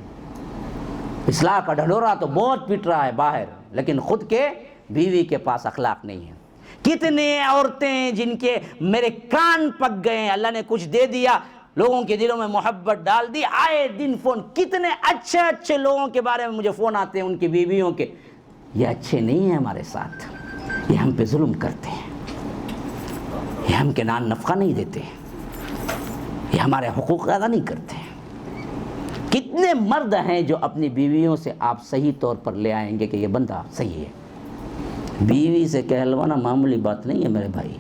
اصلاح کا ڈھنڈورا تو بہت پٹ رہا ہے باہر، لیکن خود کے بیوی کے پاس اخلاق نہیں ہے. کتنے عورتیں جن کے میرے کان پک گئے ہیں، اللہ نے کچھ دے دیا، لوگوں کے دلوں میں محبت ڈال دی، آئے دن فون، کتنے اچھے اچھے لوگوں کے بارے میں مجھے فون آتے ہیں ان کی بیویوں کے. یہ اچھے نہیں ہیں ہمارے ساتھ، یہ ہم پہ ظلم کرتے ہیں، یہ ہم کے نان نفقہ نہیں دیتے، یہ ہمارے حقوق ادا نہیں کرتے. کتنے مرد ہیں جو اپنی بیویوں سے آپ صحیح طور پر لے آئیں گے کہ یہ بندہ صحیح ہے. بیوی سے کہلوانا معمولی بات نہیں ہے میرے بھائی،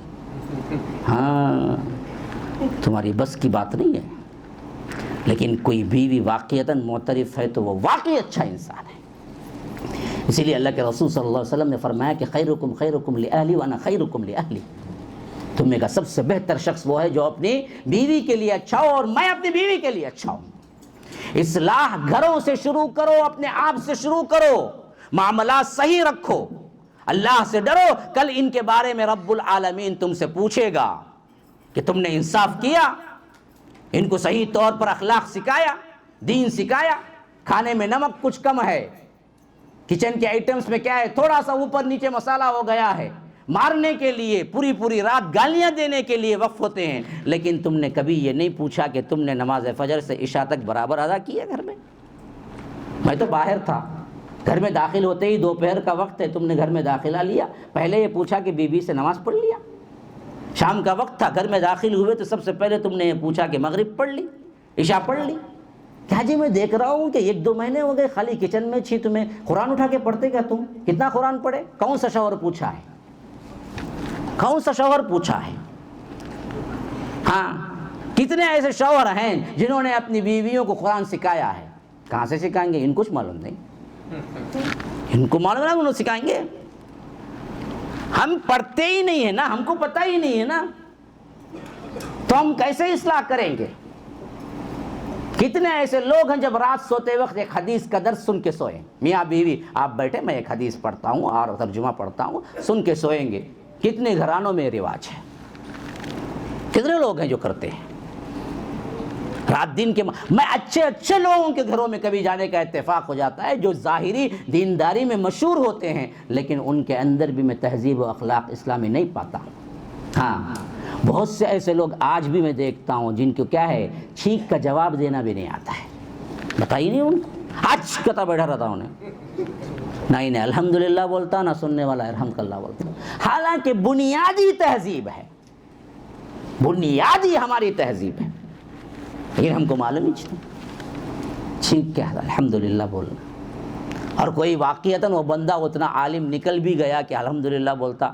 ہاں تمہاری بس کی بات نہیں ہے. لیکن کوئی بیوی واقعتاً معترف ہے تو وہ واقعی اچھا انسان ہے. اسی لیے اللہ کے رسول صلی اللہ علیہ وسلم نے فرمایا کہ خیرکم خیرکم لأہلی وانا خیرکم لأہلی. تم میں کا سب سے بہتر شخص وہ ہے جو اپنی بیوی کے لیے اچھا ہو، اور میں اپنی بیوی کے لیے اچھا ہوں. اصلاح گھروں سے شروع کرو، اپنے آپ سے شروع کرو، معاملات صحیح رکھو، اللہ سے ڈرو. کل ان کے بارے میں رب العالمین تم سے پوچھے گا کہ تم نے انصاف کیا، ان کو صحیح طور پر اخلاق سکھایا، دین سکھایا. کھانے میں نمک کچھ کم ہے، کچن کے آئٹمز میں کیا ہے تھوڑا سا اوپر نیچے مسالہ ہو گیا ہے، مارنے کے لیے پوری رات گالیاں دینے کے لیے وقف ہوتے ہیں. لیکن تم نے کبھی یہ نہیں پوچھا کہ تم نے نماز فجر سے عشاء تک برابر ادا کی ہے گھر میں. میں تو باہر تھا، گھر میں داخل ہوتے ہی دوپہر کا وقت ہے، تم نے گھر میں داخلہ لیا، پہلے یہ پوچھا کہ بیوی سے نماز پڑھ لیا. شام کا وقت تھا، گھر میں داخل ہوئے تو سب سے پہلے تم نے یہ پوچھا کہ مغرب پڑھ لی، عشاء پڑھ لی. کیا جی میں دیکھ رہا ہوں کہ 1-2 مہینے ہو گئے خالی کچن میں چھی، تمہیں قرآن اٹھا کے پڑھتے کیا تم؟ کتنا قرآن پڑھے؟ کون سا شوہر پوچھا ہے؟ کون سا شوہر پوچھا ہے؟ ہاں کتنے ایسے شوہر ہیں جنہوں نے اپنی بیویوں کو قرآن سکھایا ہے؟ کہاں سے سکھائیں گے؟ ان کچھ معلوم نہیں، ان کو معلوم نہیں، انہوں سکھائیں گے. ہم پڑھتے ہی نہیں ہیں نا، ہم کو پتہ ہی نہیں ہے نا، تو ہم کیسے اصلاح کریں گے؟ کتنے ایسے لوگ ہیں جب رات سوتے وقت ایک حدیث کا درس سن کے سوئیں، میاں بیوی آپ بیٹھے میں ایک حدیث پڑھتا ہوں اور ترجمہ پڑھتا ہوں، سن کے سوئیں گے. کتنے گھرانوں میں رواج ہے، کتنے لوگ ہیں جو کرتے ہیں رات دن کے. میں اچھے لوگوں کے گھروں میں کبھی جانے کا اتفاق ہو جاتا ہے جو ظاہری دینداری میں مشہور ہوتے ہیں، لیکن ان کے اندر بھی میں تہذیب و اخلاق اسلامی نہیں پاتا. ہاں بہت سے ایسے لوگ آج بھی میں دیکھتا ہوں جن کو کیا ہے چھینک کا جواب دینا بھی نہیں آتا ہے. بتائیے نہیں ان کو، آج کتا بیٹھا رہتا انہیں، نہیں الحمدللہ بولتا نہ سننے والا رحمک اللہ بولتا. حالانکہ بنیادی تہذیب ہے، بنیادی ہماری تہذیب ہے، لیکن ہم کو معلوم ہی نہیں، چھینک کے الحمدللہ بولنا. اور کوئی واقعتاً وہ بندہ اتنا عالم نکل بھی گیا کہ الحمدللہ بولتا،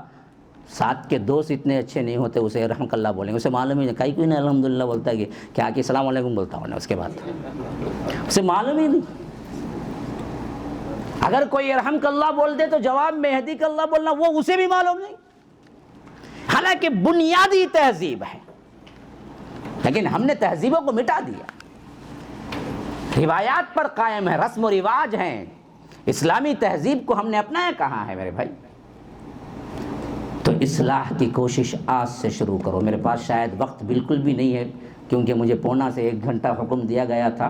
ساتھ کے دوست اتنے اچھے نہیں ہوتے اسے رحمک اللہ بولیں گے، اسے معلوم ہی نہیں، کہیں کوئی نہیں الحمدللہ بولتا کہ کیا کہ السلام علیکم بولتا ہوں اس کے بعد، اسے معلوم ہی نہیں. اگر کوئی رحمک اللہ بول دے تو جواب میں یہدیک اللہ بولنا وہ اسے بھی معلوم نہیں، حالانکہ بنیادی تہذیب ہے. لیکن ہم نے تہذیبوں کو مٹا دیا، روایات پر قائم ہے، رسم و رواج ہیں، اسلامی تہذیب کو ہم نے اپنایا کہاں ہے میرے بھائی. تو اصلاح کی کوشش آج سے شروع کرو. میرے پاس شاید وقت بالکل بھی نہیں ہے کیونکہ مجھے 1.25 سے 1 گھنٹہ حکم دیا گیا تھا.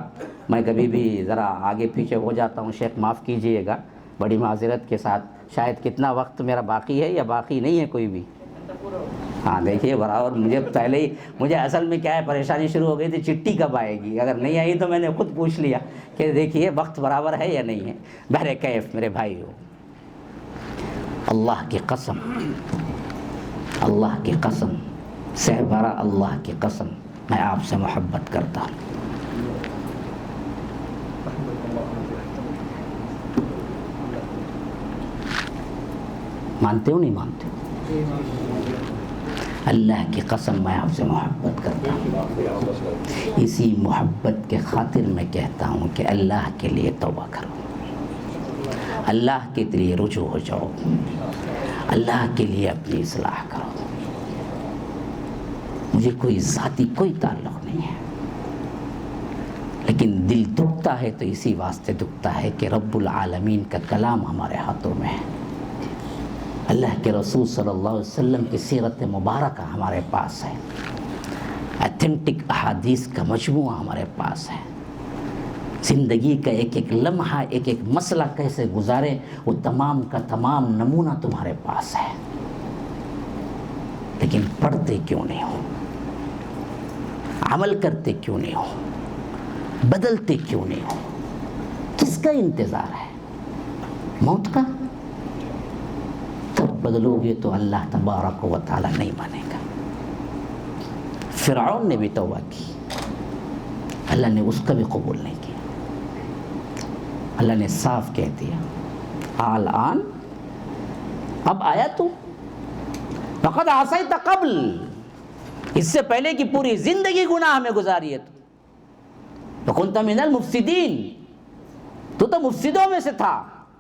میں کبھی بھی ذرا آگے پیچھے ہو جاتا ہوں، شیخ معاف کیجئے گا بڑی معذرت کے ساتھ. شاید کتنا وقت میرا باقی ہے یا باقی نہیں ہے کوئی بھی؟ ہاں دیکھیے برابر مجھے پہلے ہی مجھے اصل میں کیا ہے پریشانی شروع ہو گئی تھی چٹھی کب آئے گی، اگر نہیں آئی تو میں نے خود پوچھ لیا کہ دیکھیے وقت برابر ہے یا نہیں ہے. بہر کیف میرے بھائی ہو، اللہ کی قسم، اللہ کی قسم، سہبارہ اللہ کی قسم میں آپ سے محبت کرتا ہوں. مانتے ہو نہیں مانتے ہو؟ اللہ کی قسم میں آپ سے محبت کرتا ہوں. اسی محبت کے خاطر میں کہتا ہوں کہ اللہ کے لیے توبہ کرو، اللہ کے لیے رجوع ہو جاؤ، اللہ کے لیے اپنی اصلاح کرو. مجھے کوئی ذاتی کوئی تعلق نہیں ہے، لیکن دل دکھتا ہے تو اسی واسطے دکھتا ہے کہ رب العالمین کا کلام ہمارے ہاتھوں میں ہے، اللہ کے رسول صلی اللہ علیہ وسلم کی سیرت مبارکہ ہمارے پاس ہے، اتھینٹک احادیث کا مجموعہ ہمارے پاس ہے، زندگی کا ایک ایک لمحہ ایک ایک مسئلہ کیسے گزارے وہ تمام کا تمام نمونہ تمہارے پاس ہے، لیکن پڑھتے کیوں نہیں ہو، عمل کرتے کیوں نہیں ہو، بدلتے کیوں نہیں ہو؟ کس کا انتظار ہے؟ موت کا؟ تب بدلو گے تو اللہ تبارک و تعالی نہیں مانے گا۔ فرعون نے بھی توبہ کی، اللہ نے اس کا بھی قبول نہیں کیا، اللہ نے صاف کہہ دیا الآن اب آیا تو فقد عصیت قبل، اس سے پہلے کی پوری زندگی گناہ میں گزاری ہے تو كنت من المفسدین، تو مفسدوں میں سے تھا،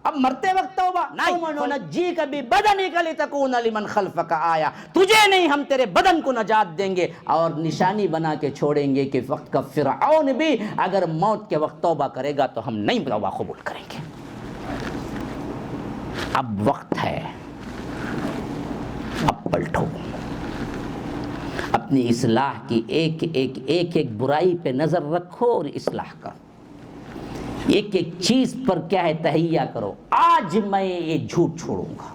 اب مرتے وقت توبہ نہیں، ننجیک ببدنک لتکون لمن خلفک آیا، تجھے نہیں ہم تیرے بدن کو نجات دیں گے اور نشانی بنا کے چھوڑیں گے کہ وقت کا فرعون بھی اگر موت کے وقت توبہ کرے گا تو ہم نہیں توبہ قبول کریں گے۔ اب وقت ہے، اب پلٹو، اپنی اصلاح کی ایک ایک برائی پہ نظر رکھو اور اصلاح کرو، ایک ایک چیز پر کیا ہے تہیہ کرو، آج میں یہ جھوٹ چھوڑوں گا،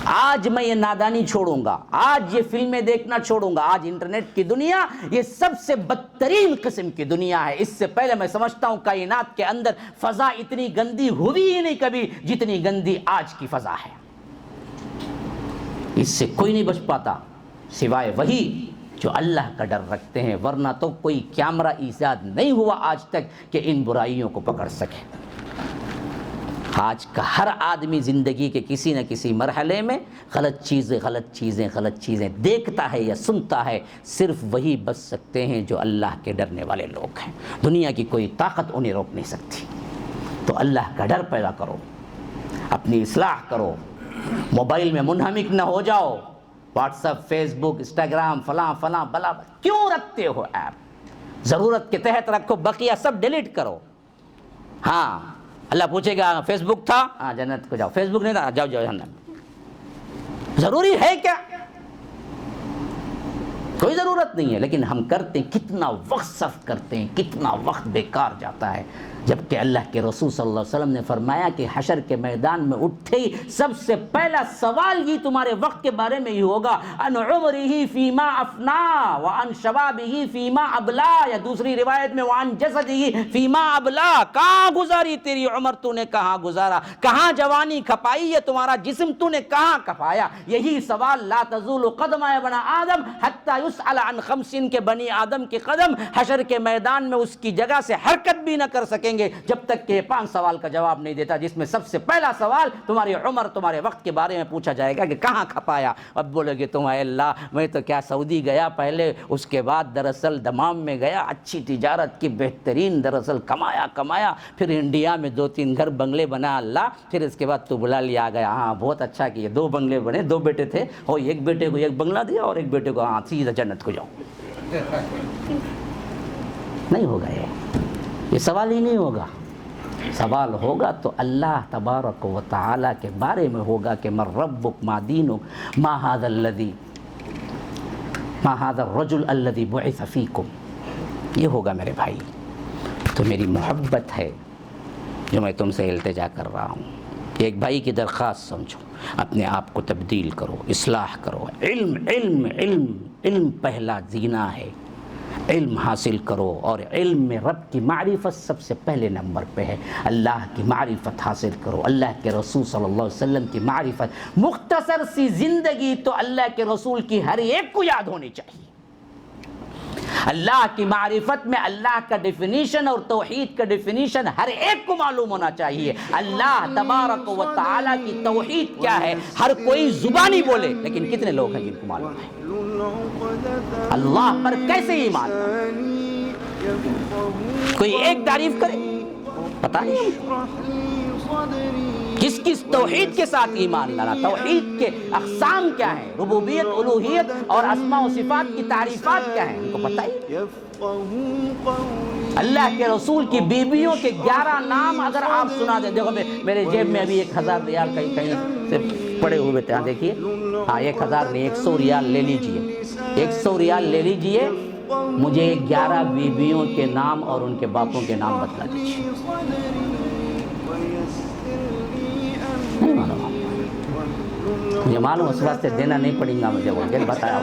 آج میں یہ نادانی چھوڑوں گا، آج یہ فلمیں دیکھنا چھوڑوں گا۔ آج انٹرنیٹ کی دنیا یہ سب سے بدترین قسم کی دنیا ہے، اس سے پہلے میں سمجھتا ہوں کائنات کے اندر فضا اتنی گندی ہوئی ہی نہیں کبھی جتنی گندی آج کی فضا ہے۔ اس سے کوئی نہیں بچ پاتا سوائے وہی جو اللہ کا ڈر رکھتے ہیں، ورنہ تو کوئی کیمرہ ایجاد نہیں ہوا آج تک کہ ان برائیوں کو پکڑ سکے۔ آج کا ہر آدمی زندگی کے کسی نہ کسی مرحلے میں غلط چیزیں دیکھتا ہے یا سنتا ہے، صرف وہی بچ سکتے ہیں جو اللہ کے ڈرنے والے لوگ ہیں، دنیا کی کوئی طاقت انہیں روک نہیں سکتی۔ تو اللہ کا ڈر پیدا کرو، اپنی اصلاح کرو، موبائل میں منہمک نہ ہو جاؤ، واٹس ایپ، فیس بک، انسٹاگرام، فلاں بلا کیوں رکھتے ہو ایپ؟ ضرورت کے تحت رکھو، بقیہ سب ڈیلیٹ کرو۔ ہاں اللہ پوچھے گا فیس بک تھا؟ ہاں جنت کو جاؤ، فیس بک نہیں تھا؟ جاؤ جہنم۔ ضروری ہے کیا؟ کوئی ضرورت نہیں ہے، لیکن ہم کرتے ہیں، کتنا وقت صرف کرتے ہیں، کتنا وقت بیکار جاتا ہے، جبکہ اللہ کے رسول صلی اللہ علیہ وسلم نے فرمایا کہ حشر کے میدان میں اٹھتے ہی سب سے پہلا سوال یہ تمہارے وقت کے بارے میں ہی ہوگا، ان عمرہ فیما افنا وان شبابہ فیما ابلا، یا دوسری روایت میں وان جسدہ فیما ابلا، کہاں گزاری تیری عمر، تو نے کہاں گزارا، کہاں جوانی کھپائی ہے تمہارا جسم، تو نے کہاں کھپایا؟ یہی سوال لا تزول قدم ابن آدم حتی یسأل عن خمس، کے بنی آدم کے قدم حشر کے میدان میں اس کی جگہ سے حرکت بھی نہ کر سکیں گے جب تک کہ 5 سوال کا جواب نہیں دیتا، جس میں سب سے پہلا سوال تمہاری عمر، تمہارے وقت کے بارے میں پوچھا جائے گا کہ کہاں کھپایا۔ اب بولے گے تم اے اللہ میں تو کیا سعودی گیا پہلے، اس کے بعد دراصل دمام میں گیا، اچھی تجارت کی، بہترین دراصل کمایا، پھر انڈیا میں 2-3 گھر بنگلے بنا اللہ، پھر اس کے بعد تو بلا لیا آ گیا، ہاں بہت اچھا کیا، 2 بنگلے بنے، 2 بیٹے تھے، اور ایک بیٹے کو 1 بنگلہ دیا اور ایک بیٹے کو ہاں سیدھا جنت کو جاؤ۔ نہیں ہوگا، یہ سوال ہی نہیں ہوگا۔ سوال ہوگا تو اللہ تبارک و تعالی کے بارے میں ہوگا کہ من ربک، ما دینک، ما هذا الرجل الذي بعث فیکم، یہ ہوگا میرے بھائی۔ تو میری محبت ہے جو میں تم سے التجا کر رہا ہوں، ایک بھائی کی درخواست سمجھو، اپنے آپ کو تبدیل کرو، اصلاح کرو، علم پہلا زینہ ہے، علم حاصل کرو، اور علم میں رب کی معرفت سب سے پہلے نمبر پہ ہے، اللہ کی معرفت حاصل کرو، اللہ کے رسول صلی اللہ علیہ وسلم کی معرفت۔ مختصر سی زندگی تو اللہ کے رسول کی ہر ایک کو یاد ہونی چاہیے، اللہ کی معرفت میں اللہ کا ڈیفینیشن اور توحید کا ڈیفینیشن ہر ایک کو معلوم ہونا چاہیے۔ اللہ تبارک و تعالیٰ کی توحید کیا ہے ہر کوئی زبانی بولے، لیکن کتنے لوگ ہیں جن کو معلوم ہے؟ اللہ پر کیسے ایمان؟ کوئی ایک تعریف کرے، پتہ نہیں۔ کس کس توحید کے ساتھ ایمان لانا، توحید کے اقسام کیا ہیں، ربوبیت، الوہیت اور اسماء و صفات کی تعریفات کیا ہیں، ان کو پتہ ہی۔ اللہ کے رسول کی بیویوں کے 11 نام اگر آپ سنا دیں، دیکھو میرے جیب میں ابھی 1000 ریال کہیں سے پڑے ہوئے تھے، دیکھیے، ہاں 1000 نہیں، 100 ریال لے لیجئے، 100 ریال لے لیجئے، مجھے 11 بیویوں کے نام اور ان کے باپوں کے نام بتلا دیجئے۔ نہیں معلوم، مجھے معلوم اس واسطے دینا نہیں پڑیں گا مجھے، وہ دل بتایا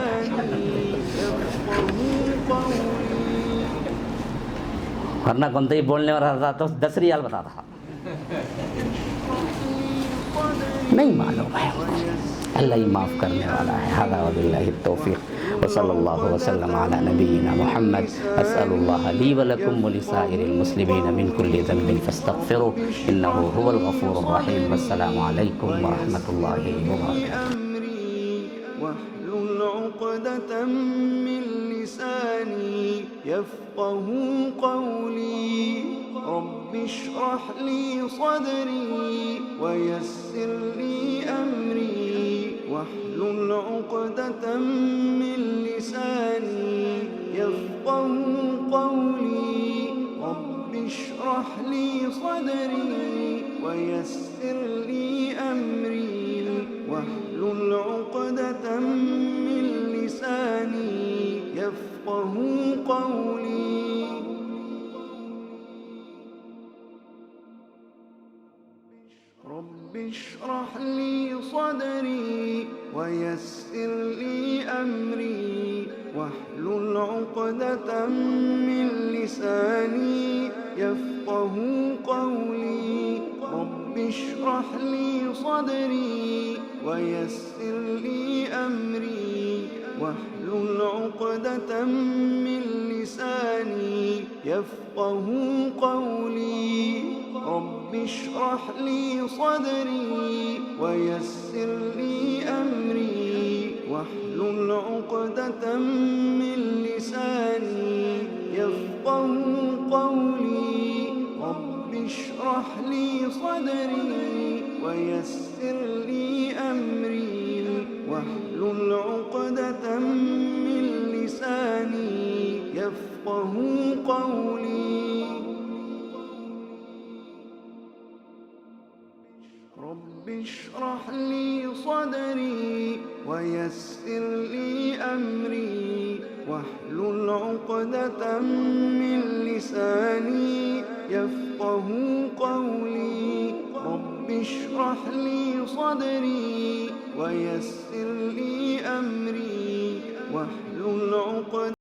ورنہ کون تو ہی بولنے والا تھا تو 10 ریال بتا تھا، نہیں معلوم ہے، اللہ ہی معاف کرنے والا ہے۔ ھذا وباللہ التوفیق وصلی اللہ وسلم علی نبینا محمد۔ اسأل اللہ لی ولکم ولسائر المسلمین من کل ذنب فاستغفروا انہ هو الغفور الرحیم۔ والسلام علیکم ورحمۃ اللہ وبرکاتہ۔ واحلل عقدة من لساني يفقهوا قولي رب اشرح لي صدري ويسر لي أمري واحلل عقدة من لساني يفقهوا قولي رب اشرح لي صدري ويسر لي أمري واحلل عقدة من لساني يفقهوا قولي رب اشرح لي صدري ويسر لي أمري واحلل عقدة من لساني يفقهوا قولي رب اشرح لي صدري ويسر لي أمري واحلل عقدة من لساني يفقهوا قولي رب اشرح لي صدري ويسر لي أمري واحلل عقدة من لساني يفقهوا قولي رب اشرح لي صدري ويسر لي أمري واحلل عقدة من لساني يفقهوا قولي رب اشرح لي صدري ويسر لي أمري واحلل عقدة من لساني يفقهوا قولي رب اشرح لي صدري ويسر لي أمري واحلل عقدة